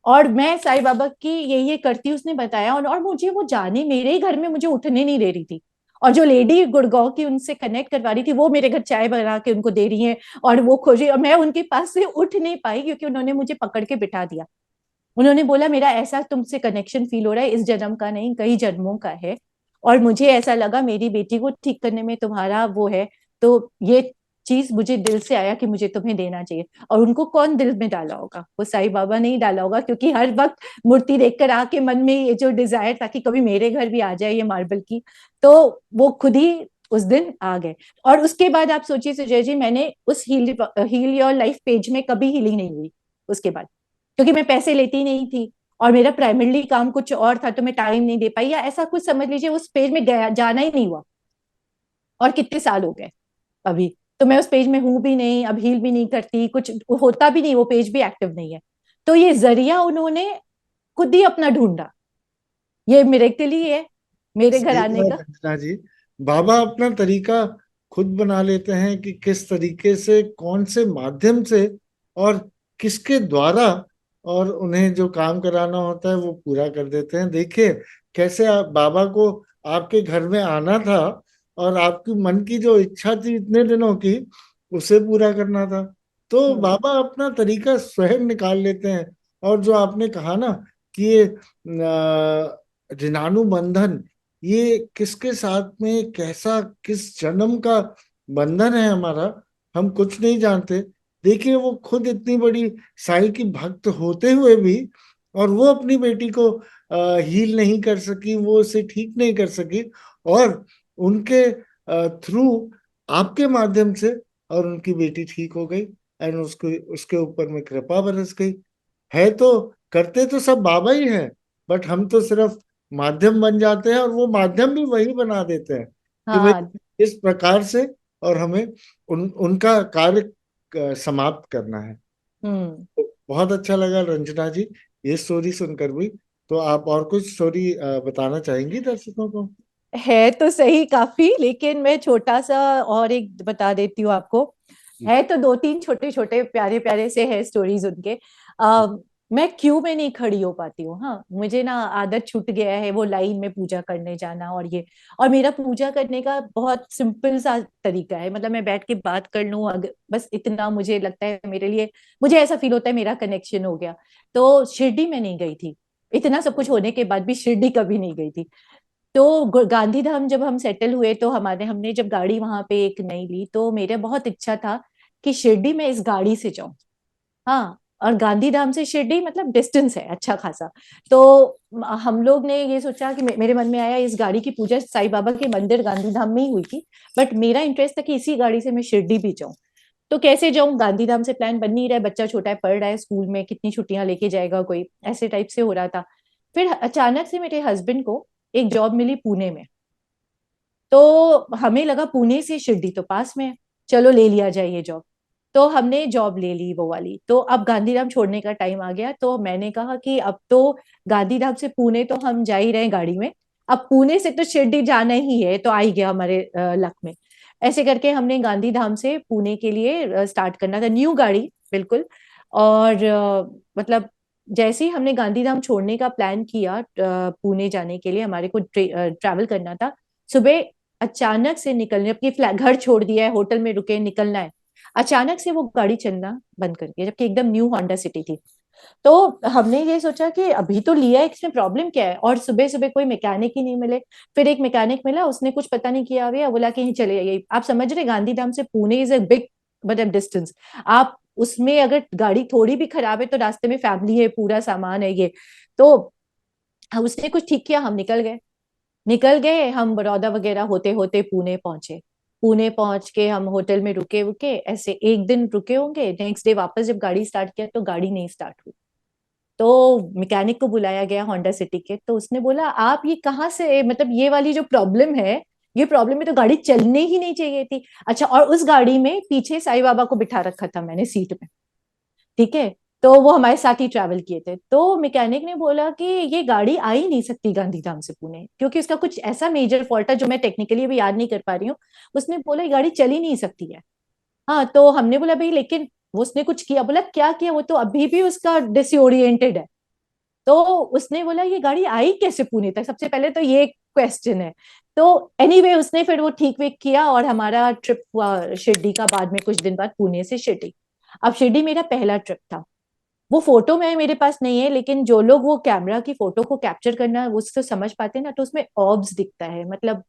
और मैं साईं बाबा की ये करती, उसने बताया। और मुझे वो जाने मेरे ही घर में मुझे उठने नहीं दे रही थी। और जो लेडी गुड़गांव की उनसे कनेक्ट करवा रही थी वो मेरे घर चाय बना के उनको दे रही है। और वो खोजी और मैं उनके पास से उठ नहीं पाई क्योंकि उन्होंने मुझे पकड़ के बिठा दिया। उन्होंने बोला मेरा ऐसा तुमसे कनेक्शन फील हो रहा है, इस जन्म का नहीं कई जन्मों का है। और मुझे ऐसा लगा मेरी बेटी को ठीक करने में तुम्हारा वो है। तो ये चीज मुझे दिल से आया कि मुझे तुम्हें देना चाहिए। और उनको कौन दिल में डाला होगा, वो साईं बाबा ने ही डाला होगा, क्योंकि हर वक्त मूर्ति देखकर आके मन में ये जो डिजायर था कि कभी मेरे घर भी आ जाए ये मार्बल की, तो वो खुद ही उस दिन आ गए। और उसके बाद आप सोचिए सुजय जी, मैंने उस हील योर लाइफ पेज में कभी हीलिंग नहीं हुई उसके बाद, क्योंकि मैं पैसे लेती नहीं थी और मेरा प्राइमरली काम कुछ और था, तो मैं टाइम नहीं दे पाई या ऐसा कुछ समझ लीजिए, उस पेज में गया जाना ही नहीं हुआ। और कितने साल हो गए अभी, तो मैं उस पेज में हूं भी नहीं, अब हील भी नहीं करती, कुछ होता भी नहीं, वो पेज भी एक्टिव नहीं है। तो ये जरिया उन्होंने खुद ही अपना ढूंढा, ये मिरेकल ही है मेरे घर सही आने कहा का। रंजना जी। बाबा अपना तरीका खुद बना लेते हैं कि किस तरीके से, कौन से माध्यम से और किसके द्वारा, और उन्हें जो काम कराना होता है वो पूरा कर देते हैं। देखिए कैसे बाबा को आपके घर में आना था और आपकी मन की जो इच्छा थी इतने दिनों की, उसे पूरा करना था। तो हम्म। बाबा अपना तरीका स्वयं निकाल लेते हैं। और जो आपने कहा ना कि ये ऋणानुबंधन, ये किसके साथ में कैसा, किस जन्म का बंधन है हमारा, हम कुछ नहीं जानते। देखिए वो खुद इतनी बड़ी साईं की भक्त होते हुए भी, और वो अपनी बेटी को हील नहीं कर सकी, वो उसे ठीक नहीं कर सकी, और उनके थ्रू, आपके माध्यम से, और उनकी बेटी ठीक हो गई। एंड उसको, उसके ऊपर में कृपा बरस गई। है तो, करते तो सब बाबा ही है, बट हम तो सिर्फ माध्यम बन जाते हैं, और वो माध्यम भी वही बना देते हैं कि भाई हाँ। इस प्रकार से, और हमें उनका कार्य समाप्त करना है। हम्म। तो बहुत अच्छा लगा रंजना जी ये स्टोरी सुनकर भी। तो आप और कुछ स्टोरी बताना चाहेंगी दर्शकों को? है तो सही काफी, लेकिन मैं छोटा सा और एक बता देती हूँ आपको। जी। है तो दो तीन छोटे छोटे प्यारे प्यारे से है स्टोरीज उनके। आ, मैं क्यू में नहीं खड़ी हो पाती हूँ। हाँ, मुझे ना आदत छूट गया है वो लाइन में पूजा करने जाना और ये। और मेरा पूजा करने का बहुत सिंपल सा तरीका है, मतलब मैं बैठ के बात कर लूँ अगर बस इतना मुझे लगता है मेरे लिए, मुझे ऐसा फील होता है मेरा कनेक्शन हो गया। तो शिरडी में नहीं गई थी, इतना सब कुछ होने के बाद भी शिरडी कभी नहीं गई थी। तो गांधीधाम जब हम सेटल हुए तो हमारे हमने जब गाड़ी वहां पे एक नई ली तो मेरा बहुत इच्छा था कि शिरडी में इस गाड़ी से जाऊं। हाँ, और गांधीधाम से शिरडी मतलब डिस्टेंस है अच्छा खासा। तो हम लोग ने ये सोचा कि मेरे मन में आया इस गाड़ी की पूजा साईं बाबा के मंदिर गांधीधाम में ही हुई थी, बट मेरा इंटरेस्ट था कि इसी गाड़ी से मैं शिरडी भी जाऊं। तो कैसे जाऊं, गांधीधाम से प्लान बन नहीं रहा है, बच्चा छोटा है पढ़ रहा है स्कूल में, कितनी छुट्टियां लेके जाएगा कोई, ऐसे टाइप से हो रहा था। फिर अचानक से मेरे हस्बैंड को एक जॉब मिली पुणे में। तो हमें लगा पुणे से शिरडी तो पास में है, चलो ले लिया जाए ये जॉब। तो हमने जॉब ले ली वो वाली। तो अब गांधीधाम छोड़ने का टाइम आ गया, तो मैंने कहा कि अब तो गांधीधाम से पुणे तो हम जा ही रहे हैं गाड़ी में, अब पुणे से तो शिरडी जाना ही है, तो आ ही गया हमारे लक में। ऐसे करके हमने गांधीधाम से पुणे के लिए स्टार्ट करना था, न्यू गाड़ी बिल्कुल। और मतलब जैसे ही हमने गांधीधाम छोड़ने का प्लान किया, पुणे जाने के लिए हमारे को ट्रैवल करना था सुबह, अचानक से निकलने, अपनी घर छोड़ दिया है, होटल में रुके, निकलना है, अचानक से वो गाड़ी चलना बंद कर दिया, जबकि एकदम न्यू होंडा सिटी थी। तो हमने ये सोचा कि अभी तो लिया है, इसमें प्रॉब्लम क्या है, और सुबह सुबह कोई मैकेनिक ही नहीं मिले। फिर एक मैकेनिक मिला, उसने कुछ पता नहीं किया हुआ, बोला कि यहीं चले जाइए। आप समझ रहे, गांधीधाम से पुणे इज ए बिग मतलब डिस्टेंस। आप उसमें अगर गाड़ी थोड़ी भी खराब है तो रास्ते में फैमिली है, पूरा सामान है ये। तो उसने कुछ ठीक किया, हम निकल गए हम बड़ौदा वगैरह होते होते पुणे पहुंचे। पुणे पहुंच के हम होटल में रुके रुके ऐसे एक दिन रुके होंगे, नेक्स्ट डे वापस जब गाड़ी स्टार्ट किया तो गाड़ी नहीं स्टार्ट हुई। तो मैकेनिक को बुलाया गया होंडा सिटी के, तो उसने बोला आप ये कहाँ से, मतलब ये वाली जो प्रॉब्लम है, ये प्रॉब्लम में तो गाड़ी चलने ही नहीं चाहिए थी। अच्छा, और उस गाड़ी में पीछे साईं बाबा को बिठा रखा था मैंने सीट में, ठीक है। तो वो हमारे साथ ही ट्रैवल किए थे। तो मैकेनिक ने बोला कि ये गाड़ी आ ही नहीं सकती गांधीधाम से पुणे, क्योंकि उसका कुछ ऐसा मेजर फॉल्ट है जो मैं टेक्निकली अभी याद नहीं कर पा रही हूँ। उसने बोला ये गाड़ी चल ही नहीं सकती है। हाँ, तो हमने बोला भाई लेकिन वो उसने कुछ किया, बोला क्या किया, वो तो अभी भी उसका डिसोरिएंटेड है। तो उसने बोला ये गाड़ी आई कैसे पुणे तक, सबसे पहले तो ये क्वेश्चन है। तो एनीवे उसने फिर वो ठीक वेक किया और हमारा ट्रिप हुआ शिरडी का, बाद में कुछ दिन बाद पुणे से शिरडी। अब शिरडी मेरा पहला ट्रिप था। वो फोटो में मेरे पास नहीं है, लेकिन जो लोग वो कैमरा की फोटो को कैप्चर करना उससे समझ पाते हैं ना, तो उसमें ऑब्स दिखता है, मतलब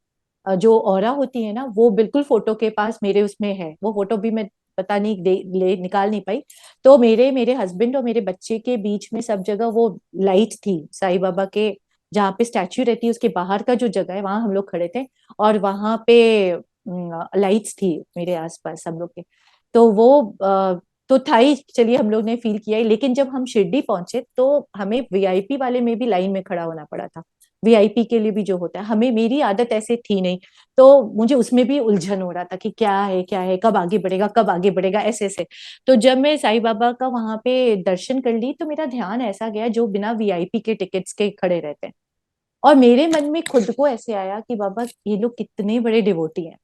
जो ऑरा होती है ना, वो बिल्कुल फोटो के पास मेरे उसमें है। वो फोटो भी मैं पता नहीं निकाल नहीं पाई। तो मेरे मेरे हस्बैंड और मेरे बच्चे के बीच में सब जगह वो लाइट थी साईं बाबा के, जहाँ पे स्टैच्यू रहती है उसके बाहर का जो जगह है वहां हम लोग खड़े थे। और वहां पे लाइट्स थी मेरे आसपास सब लोग के। तो वो तो था ही, चलिए हम लोग ने फील किया ही। लेकिन जब हम शिरडी पहुंचे तो हमें वीआईपी वाले में भी लाइन में खड़ा होना पड़ा था। वीआईपी के लिए भी जो होता है, हमें, मेरी आदत ऐसे थी नहीं। तो मुझे उसमें भी उलझन हो रहा था कि क्या है, कब आगे बढ़ेगा, कब आगे बढ़ेगा, ऐसे ऐसे। तो जब मैं साईं बाबा का वहां पे दर्शन कर ली तो मेरा ध्यान ऐसा गया जो बिना वीआईपी के टिकट्स के खड़े रहते हैं। और मेरे मन में खुद को ऐसे आया कि बाबा ये लोग कितने बड़े डिवोटी हैं,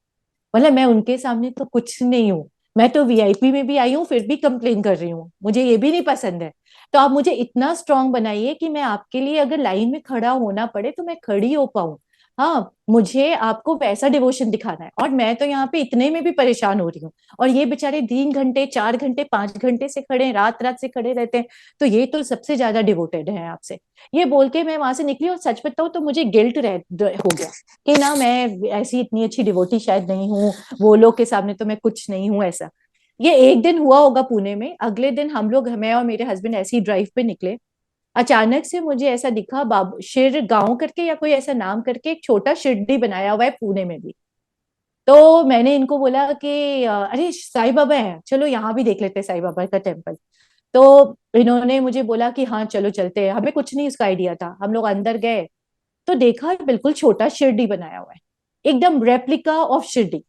मतलब मैं उनके सामने तो कुछ नहीं हूँ। मैं तो वीआईपी में भी आई हूँ फिर भी कंप्लेन कर रही हूँ, मुझे ये भी नहीं पसंद है। तो आप मुझे इतना स्ट्रांग बनाइए कि मैं आपके लिए अगर लाइन में खड़ा होना पड़े तो मैं खड़ी हो पाऊं। हाँ, मुझे आपको वैसा डिवोशन दिखाना है, और मैं तो यहाँ पे इतने में भी परेशान हो रही हूँ। और ये बेचारे 3 घंटे 4 घंटे 5 घंटे से खड़े हैं, रात रात से खड़े रहते हैं। तो ये तो सबसे ज्यादा डिवोटेड है आपसे। ये बोल के मैं वहां से निकली, और सच बताऊं तो मुझे गिल्ट हो गया कि ना मैं ऐसी इतनी अच्छी डिवोटी शायद नहीं हूँ, वो लोग के सामने तो मैं कुछ नहीं हूँ ऐसा। ये एक दिन हुआ होगा पुणे में। अगले दिन हम लोग, मैं और मेरे हस्बैंड ऐसी ड्राइव पे निकले। अचानक से मुझे ऐसा दिखा, बाबू शिर गांव करके या कोई ऐसा नाम करके एक छोटा शिरडी बनाया हुआ है पुणे में भी। तो मैंने इनको बोला कि अरे साईं बाबा है, चलो यहाँ भी देख लेते हैं साईं बाबा का टेम्पल। तो इन्होंने मुझे बोला कि हाँ चलो चलते हैं, हमें कुछ नहीं उसका आइडिया था। हम लोग अंदर गए तो देखा बिल्कुल छोटा शिरडी बनाया हुआ है, एकदम रेप्लिका ऑफ शिरडी।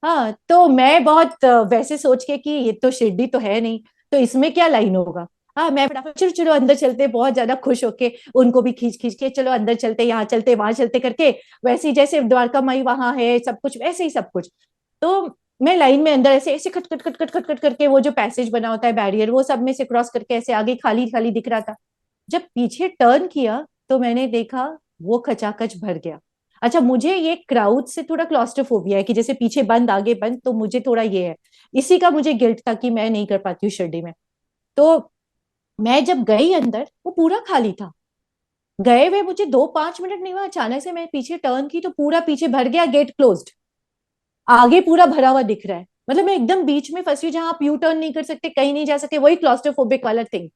हाँ, तो मैं बहुत वैसे सोच के कि ये तो शिरडी तो है नहीं, तो इसमें क्या लाइन होगा। हाँ, मैं फटाफट चलो चलो अंदर चलते, बहुत ज्यादा खुश होके उनको भी खींच खींच के चलो अंदर चलते, यहाँ चलते वहां चलते करके, वैसे ही जैसे द्वारका माई वहां है सब कुछ वैसे ही सब कुछ। तो मैं लाइन में अंदर ऐसे ऐसे खट खट खट खट खट खट करके, वो जो पैसेज बना होता है बैरियर, वो सब में से क्रॉस करके ऐसे आगे खाली खाली दिख रहा था। जब पीछे टर्न किया तो मैंने देखा वो खचाखच भर गया। अच्छा, मुझे ये क्राउड से थोड़ा क्लॉस्ट्रोफोबिया है कि जैसे पीछे बंद आगे बंद, तो मुझे थोड़ा ये है। इसी का मुझे गिल्ट था कि मैं नहीं कर पाती हूँ शिरडी में। तो मैं जब गई अंदर वो पूरा खाली था। गए हुए मुझे 2-5 मिनट नहीं हुआ, अचानक से मैं पीछे टर्न की तो पूरा पीछे भर गया, गेट क्लोज्ड। आगे पूरा भरा हुआ दिख रहा है, मतलब मैं एकदम बीच में फंसी हूँ जहां आप यू टर्न नहीं कर सकते, कहीं नहीं जा सकते, वही क्लॉस्ट्रोफोबिक वाला थिंग।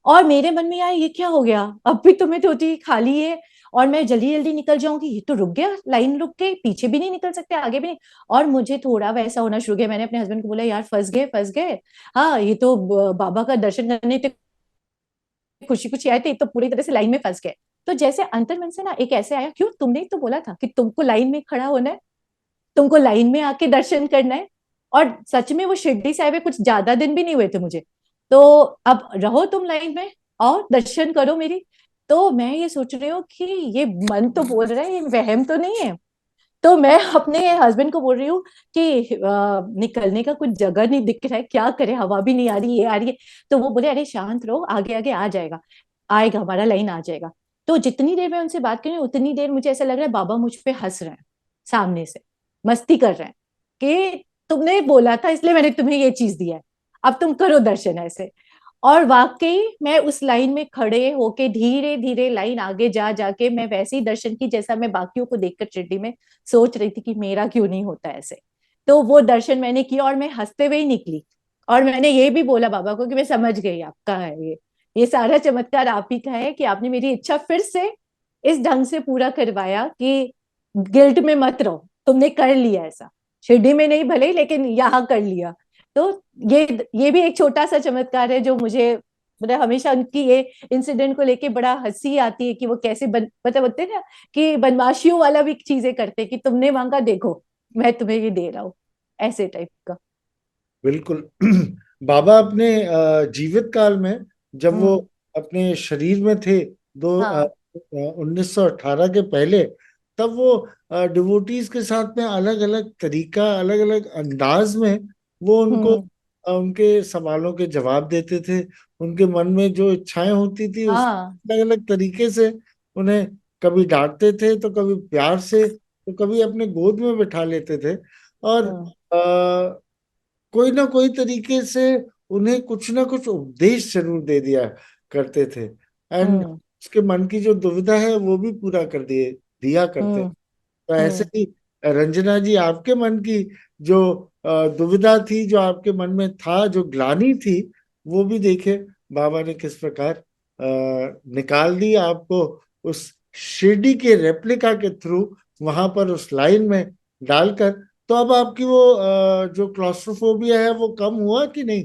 और मेरे मन में यार ये क्या हो गया, अब भी तुम्हें धोती खाली है और मैं जल्दी जल्दी निकल जाऊंगी, ये तो रुक गया, लाइन रुक गई, पीछे भी नहीं निकल सकते आगे भी नहीं। और मुझे थोड़ा वैसा होना शुरू हो गया। मैंने अपने हस्बैंड को बोला यार फंस गए फंस गए। हाँ, ये तो बाबा का दर्शन करने थे, खुशी खुशी आए थे, तो पूरी तरह से लाइन में फंस गए। तो जैसे अंतर मन से ना एक ऐसे आया, क्यों तुमने ही तो बोला था कि तुमको लाइन में खड़ा होना है, तुमको लाइन में आके दर्शन करना है। और सच में वो शिरडी साहिब में कुछ ज्यादा दिन भी नहीं हुए थे मुझे। तो अब रहो तुम लाइन में और दर्शन करो मेरी। तो मैं ये सोच रही हूँ कि ये मन तो बोल रहा है, ये वहम तो नहीं है। तो मैं अपने हस्बैंड को बोल रही हूँ कि निकलने का कुछ जगह नहीं दिख रहा है, क्या करे, हवा भी नहीं आ रही, ये आ रही है। तो वो बोले अरे शांत रहो, आगे आगे आ जाएगा, आएगा हमारा लाइन आ जाएगा। तो जितनी देर मैं उनसे बात कर रही हूँ उतनी देर मुझे ऐसा लग रहा है बाबा मुझ पे हंस रहे हैं, सामने से मस्ती कर रहे हैं कि तुमने बोला था इसलिए मैंने तुम्हें ये चीज दिया है, अब तुम करो दर्शन ऐसे। और वाकई मैं उस लाइन में खड़े होके धीरे धीरे लाइन आगे जा जाके मैं वैसे ही दर्शन की जैसा मैं बाकियों को देखकर शिरडी में सोच रही थी कि मेरा क्यों नहीं होता ऐसे। तो वो दर्शन मैंने किया और मैं हंसते हुए ही निकली। और मैंने ये भी बोला बाबा को कि मैं समझ गई आपका है ये सारा चमत्कार आप ही का है कि आपने मेरी इच्छा फिर से इस ढंग से पूरा करवाया कि गिल्ट में मत रहो, तुमने कर लिया ऐसा। शिरडी में नहीं भले लेकिन यहाँ कर लिया। तो ये ये भी एक छोटा सा चमत्कार है जो मुझे मतलब हमेशा उनकी ये इंसिडेंट को लेके बड़ा हंसी आती है कि वो कैसे मतलब होते हैं ना कि बदमाशियों वाला भी चीजें करते हैं कि तुमने मांगा देखो मैं तुम्हें ये दे रहा हूँ, ऐसे टाइप का। बिल्कुल। बाबा अपने जीवित काल में, जब वो हम्म। अपने शरीर में थे, दो हाँ। 1918 के पहले, तब वो डिवोटीज के साथ में अलग अलग तरीका, अलग अलग अंदाज में वो उनको हम्म। उनके सवालों के जवाब देते थे। उनके मन में जो इच्छाएं होती थी उस हाँ। अलग अलग तरीके से उन्हें कभी डांटते थे, तो कभी प्यार से, तो कभी अपने गोद में बिठा लेते थे। और हम्म। कोई ना कोई तरीके से उन्हें कुछ ना कुछ उपदेश जरूर दे दिया करते थे। एंड हम्म। उसके मन की जो दुविधा है वो भी पूरा कर दिया करते। हम्म। तो ऐसे हम्म। ही रंजना जी, आपके मन की जो दुविधा थी, जो आपके मन में था, जो ग्लानि थी, वो भी देखे बाबा ने किस प्रकार निकाल दी आपको उस शिरडी के रेप्लिका के थ्रू, वहां पर उस लाइन में डालकर। तो अब आपकी वो जो क्लॉस्ट्रोफोबिया है वो कम हुआ कि नहीं?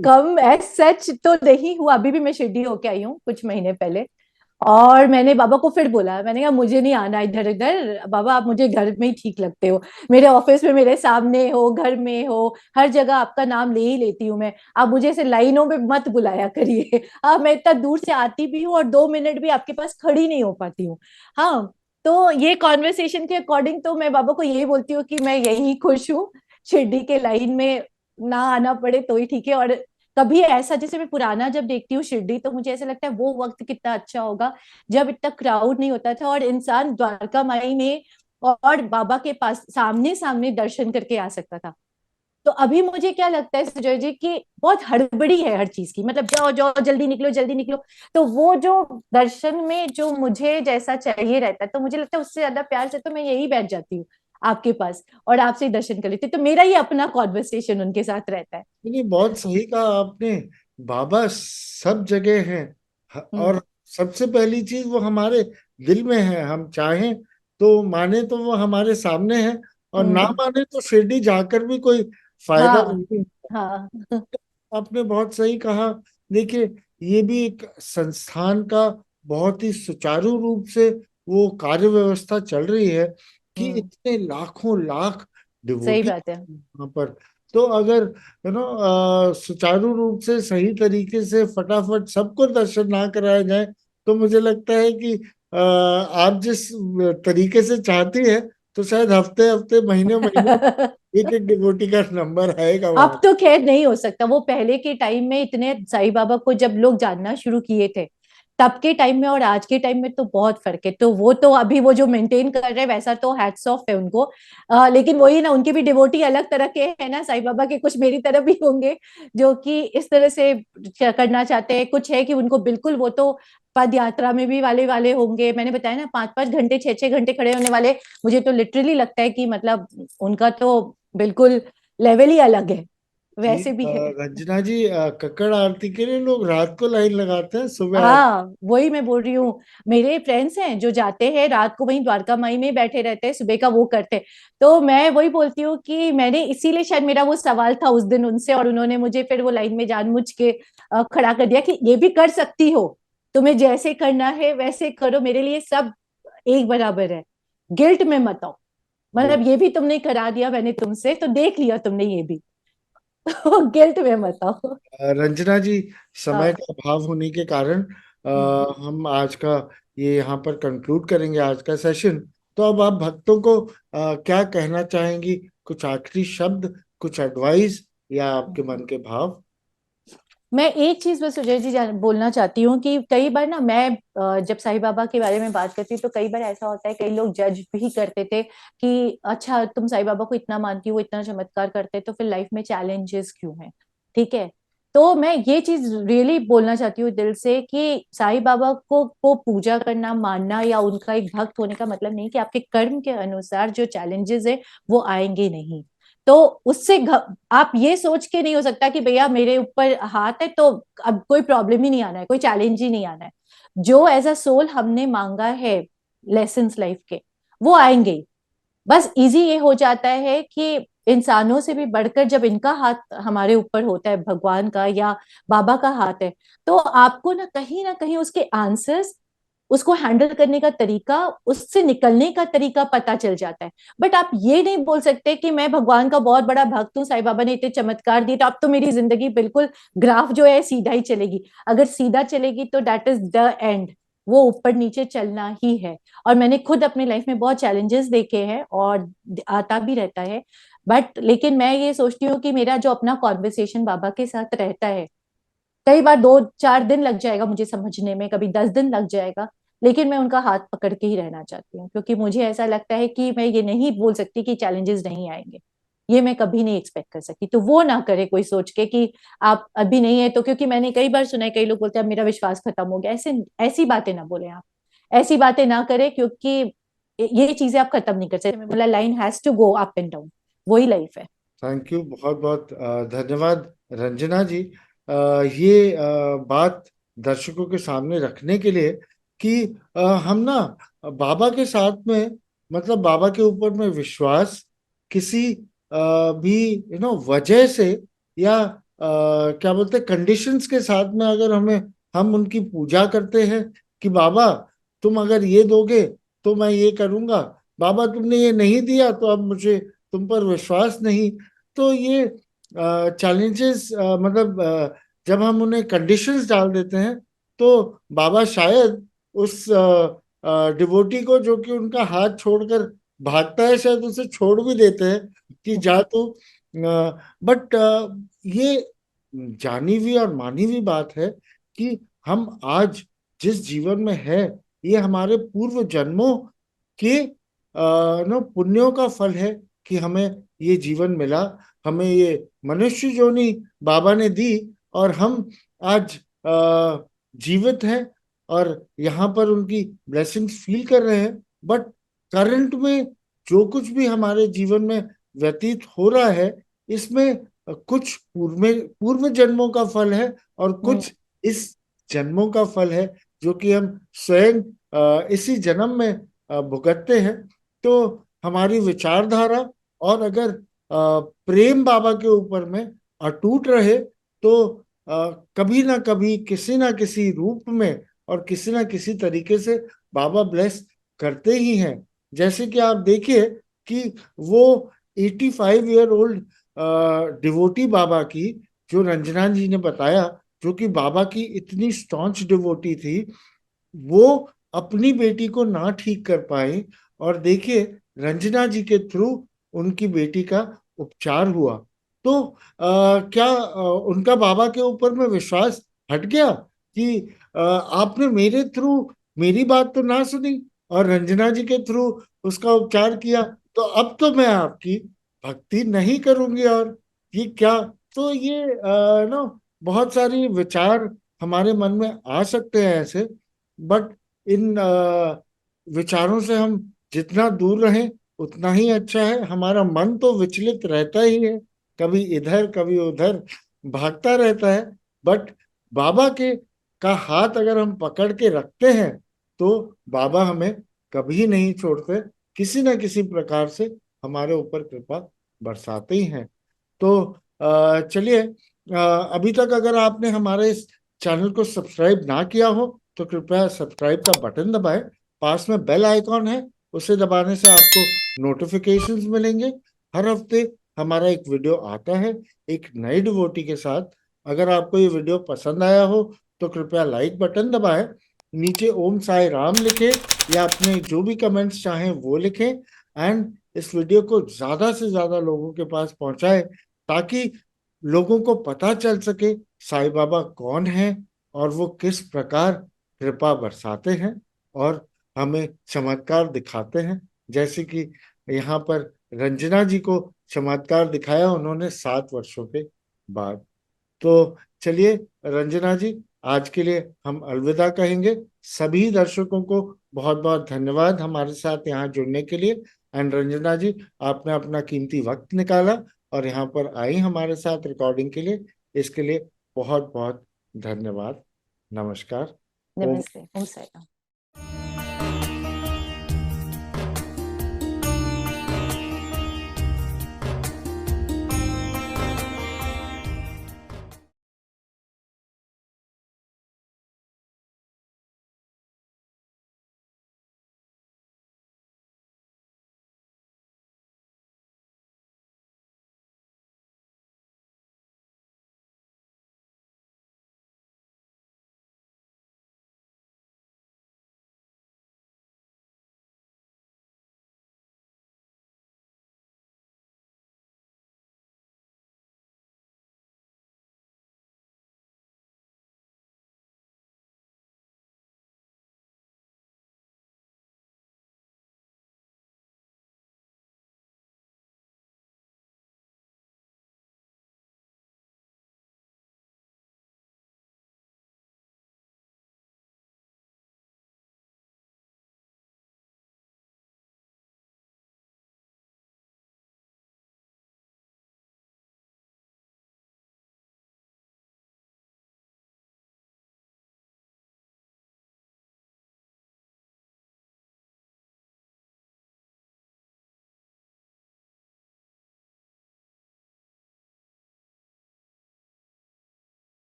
कम एज सच तो नहीं हुआ, अभी भी मैं शिरडी होके आई हूँ कुछ महीने पहले। और मैंने बाबा को फिर बोला, मैंने कहा मुझे नहीं आना इधर इधर बाबा, आप मुझे घर में ही ठीक लगते हो। मेरे ऑफिस में मेरे सामने हो, घर में हो, हर जगह आपका नाम ले ही लेती हूँ मैं। आप मुझे ऐसे लाइनों में मत बुलाया करिए। आप मैं इतना दूर से आती भी हूँ और 2 मिनट भी आपके पास खड़ी नहीं हो पाती हूँ। हाँ। तो ये कॉन्वर्सेशन के अकॉर्डिंग तो मैं बाबा को यही बोलती हूँ कि मैं यही खुश हूँ, शिरडी के लाइन में ना आना पड़े तो ही ठीक है। और कभी ऐसा जैसे मैं पुराना जब देखती हूँ शिरडी तो मुझे ऐसा लगता है वो वक्त कितना अच्छा होगा जब इतना क्राउड नहीं होता था और इंसान द्वारका माई में और बाबा के पास सामने सामने दर्शन करके आ सकता था। तो अभी मुझे क्या लगता है सुजय जी कि बहुत हड़बड़ी है हर चीज की, मतलब जाओ जाओ जल्दी निकलो जल्दी निकलो। तो वो जो दर्शन में जो मुझे जैसा चाहिए रहता है तो मुझे लगता है उससे ज्यादा प्यार से तो मैं यही बैठ जाती हूँ आपके पास और आपसे ही दर्शन कर लेती हूँ। तो मेरा ही अपना कॉन्वर्सेशन उनके साथ रहता है। नहीं, बहुत सही कहा आपने। बाबा सब जगह हैं। हम्म। और सबसे पहली चीज वो हमारे दिल में है। हम चाहें तो माने तो वो हमारे सामने है, और ना हम्म। माने तो शिरडी जाकर भी कोई फायदा हाँ। नहीं। हाँ। आपने बहुत सही कहा। देखिए, ये भी एक संस्थान का बहुत ही सुचारू रूप से वो कार्य व्यवस्था चल रही है कि हम्म। इतने लाखों लाख सही डिवोटी बात है। वहां पर। तो अगर सुचारू रूप से सही तरीके से फटाफट सबको दर्शन ना कराया जाए, तो मुझे लगता है कि आप जिस तरीके से चाहती है, तो शायद हफ्ते हफ्ते महीने महीने एक एक डिवोटी का नंबर आएगा वहां। अब तो खैर नहीं हो सकता, वो पहले के टाइम में इतने साईं बाबा को जब लोग जानना शुरू किए थे तब के टाइम में और आज के टाइम में तो बहुत फर्क है। तो वो तो अभी वो जो मेंटेन कर रहे हैं वैसा तो हैट्स ऑफ है उनको। लेकिन वही ना, उनके भी डिवोटी अलग तरह के हैं ना साईं बाबा के, कुछ मेरी तरह भी होंगे जो कि इस तरह से करना चाहते हैं। कुछ है कि उनको बिल्कुल वो तो पद यात्रा में भी वाले वाले होंगे, मैंने बताया ना 5-5 घंटे 6-6 घंटे खड़े होने वाले। मुझे तो लिटरली लगता है कि मतलब उनका तो बिल्कुल लेवल ही अलग है, जी, वैसे भी है। रंजना जी, कक्कड़ आरती के लिए लोग रात को लाइन लगाते हैं, सुबह आरती। हाँ वही मैं बोल रही हूँ, मेरे फ्रेंड्स हैं जो जाते हैं रात को वहीं द्वारका माई में बैठे रहते हैं, सुबह का वो करते हैं। तो मैं वही बोलती हूँ कि मैंने इसीलिए शायद मेरा वो सवाल था उस दिन उनसे और उन्होंने मुझे फिर वो लाइन में जानबूझ के खड़ा कर दिया कि ये भी कर सकती हो, तुम्हें जैसे करना है वैसे करो, मेरे लिए सब एक बराबर है, गिल्ट में मत आओ। मतलब ये भी तुमने करा दिया मैंने तुमसे तो देख लिया तुमने ये भी। गिल्ट में मत आओ। रंजना जी, समय हाँ। का अभाव होने के कारण हम्म। हम आज का ये यहाँ पर कंक्लूड करेंगे, आज का सेशन। तो अब आप भक्तों को क्या कहना चाहेंगी? कुछ आखिरी शब्द, कुछ एडवाइस, या आपके मन के भाव? मैं एक चीज बस सुजय जी बोलना चाहती हूँ कि कई बार ना मैं जब साईं बाबा के बारे में बात करती हूँ तो कई बार ऐसा होता है, कई लोग जज भी करते थे कि अच्छा तुम साईं बाबा को इतना मानती हो, इतना चमत्कार करते तो फिर लाइफ में चैलेंजेस क्यों हैं। ठीक है। तो मैं ये चीज रियली बोलना चाहती हूँ दिल से कि साईं बाबा को पूजा करना, मानना या उनका एक भक्त होने का मतलब नहीं कि आपके कर्म के अनुसार जो चैलेंजेस है वो आएंगे नहीं। तो उससे आप ये सोच के नहीं हो सकता कि भैया मेरे ऊपर हाथ है तो अब कोई प्रॉब्लम ही नहीं आना है, कोई चैलेंज ही नहीं आना है। जो एज अ सोल हमने मांगा है लेसन्स लाइफ के, वो आएंगे ही। बस इजी ये हो जाता है कि इंसानों से भी बढ़कर जब इनका हाथ हमारे ऊपर होता है, भगवान का या बाबा का हाथ है, तो आपको ना कहीं उसके आंसर्स, उसको हैंडल करने का तरीका, उससे निकलने का तरीका पता चल जाता है। बट आप ये नहीं बोल सकते कि मैं भगवान का बहुत बड़ा भक्त हूँ, साईं बाबा ने इतने चमत्कार दिए तो अब तो मेरी जिंदगी बिल्कुल ग्राफ जो है सीधा ही चलेगी। अगर सीधा चलेगी तो दैट इज द एंड, वो ऊपर नीचे चलना ही है। और मैंने खुद अपने लाइफ में बहुत चैलेंजेस देखे हैं और आता भी रहता है। बट लेकिन मैं ये सोचती हूँ कि मेरा जो अपना कॉन्वर्सेशन बाबा के साथ रहता है, कई बार 2-4 दिन लग जाएगा मुझे समझने में, कभी 10 दिन लग जाएगा, लेकिन मैं उनका हाथ पकड़ के ही रहना चाहती हूँ, क्योंकि मुझे ऐसा लगता है कि मैं ये नहीं बोल सकती कि चैलेंजेस नहीं आएंगे। ये मैं कभी नहीं एक्सपेक्ट कर सकती। तो वो ना करे कोई सोच के कि आप अभी नहीं है तो, क्योंकि मैंने कई बार सुना है कई लोग बोलते हैं अब मेरा विश्वास खत्म हो गया। ऐसे ऐसी बातें ना बोले आप, ऐसी बातें ना करें, क्योंकि ये चीजें आप खत्म नहीं कर सकते। मैं बोला line has to go up and down, वही लाइफ है। थैंक यू, बहुत बहुत धन्यवाद रंजना जी। ये बात दर्शकों के सामने रखने के लिए कि हम ना बाबा के साथ में, मतलब बाबा के ऊपर में विश्वास किसी भी वजह से या क्या बोलते हैं कंडीशंस के साथ में, अगर हम उनकी पूजा करते हैं कि बाबा तुम अगर ये दोगे तो मैं ये करूंगा, बाबा तुमने ये नहीं दिया तो अब मुझे तुम पर विश्वास नहीं। तो ये चैलेंजेस, मतलब जब हम उन्हें कंडीशंस डाल देते हैं तो बाबा शायद उस डिवोटी को जो कि उनका हाथ छोड़कर भागता है, शायद उसे छोड़ भी देते हैं कि जा तू। बट ये जानी हुई और मानी हुई बात है कि हम आज जिस जीवन में है, ये हमारे पूर्व जन्मों के पुण्यों का फल है कि हमें ये जीवन मिला, हमें ये मनुष्य जोनी बाबा ने दी, और हम आज जीवित हैं और यहाँ पर उनकी ब्लेसिंग्स फील कर रहे हैं। बट करंट में जो कुछ भी हमारे जीवन में व्यतीत हो रहा है, इसमें कुछ पूर्व जन्मों का फल है और हम्म। कुछ इस जन्मों का फल है जो कि हम स्वयं इसी जन्म में भुगतते हैं। तो हमारी विचारधारा और अगर प्रेम बाबा के ऊपर में अटूट रहे तो कभी ना कभी किसी ना किसी रूप में और किसी ना किसी तरीके से बाबा ब्लेस करते ही हैं। जैसे कि आप देखिए कि वो 85 ईयर ओल्ड डिवोटी बाबा की, जो रंजना जी ने बताया, जो कि बाबा की इतनी स्टॉन्च डिवोटी थी, वो अपनी बेटी को ना ठीक कर पाई, और देखिए रंजना जी के थ्रू उनकी बेटी का उपचार हुआ। तो क्या उनका बाबा के ऊपर में विश्वास हट गया कि आपने मेरे थ्रू मेरी बात तो ना सुनी और रंजना जी के थ्रू उसका उपचार किया, तो अब तो मैं आपकी भक्ति नहीं करूंगी, और ये क्या। तो ये बहुत सारी विचार हमारे मन में आ सकते हैं ऐसे। बट इन विचारों से हम जितना दूर रहें उतना ही अच्छा है। हमारा मन तो विचलित रहता ही है, कभी इधर कभी उधर भागता रहता है। बट बाबा के का हाथ अगर हम पकड़ के रखते हैं तो बाबा हमें कभी नहीं छोड़ते, किसी न किसी प्रकार से हमारे ऊपर कृपा बरसाते ही हैं। तो चलिए, अभी तक अगर आपने हमारे इस चैनल को सब्सक्राइब ना किया हो तो कृपया सब्सक्राइब का बटन दबाएं। पास में बेल आइकॉन है, उसे दबाने से आपको नोटिफिकेशंस मिलेंगे। हर हफ्ते हमारा एक वीडियो आता है एक नई डिवोटी के साथ। अगर आपको ये वीडियो पसंद आया हो तो कृपया लाइक बटन दबाएं, नीचे ओम साई राम लिखें या अपने जो भी कमेंट्स चाहें वो लिखें, एंड इस वीडियो को ज्यादा से ज्यादा लोगों के पास पहुंचाएं ताकि लोगों को पता चल सके साईं बाबा कौन है और वो किस प्रकार कृपा बरसाते हैं और हमें चमत्कार दिखाते हैं। जैसे कि यहाँ पर रंजना जी को चमत्कार दिखाया उन्होंने 7 वर्षों के बाद। तो चलिए रंजना जी, आज के लिए हम अलविदा कहेंगे। सभी दर्शकों को बहुत बहुत धन्यवाद हमारे साथ यहाँ जुड़ने के लिए। एंड रंजना जी, आपने अपना कीमती वक्त निकाला और यहाँ पर आई हमारे साथ रिकॉर्डिंग के लिए, इसके लिए बहुत बहुत धन्यवाद। नमस्कार। ओम नमस्ते, ओम साई राम।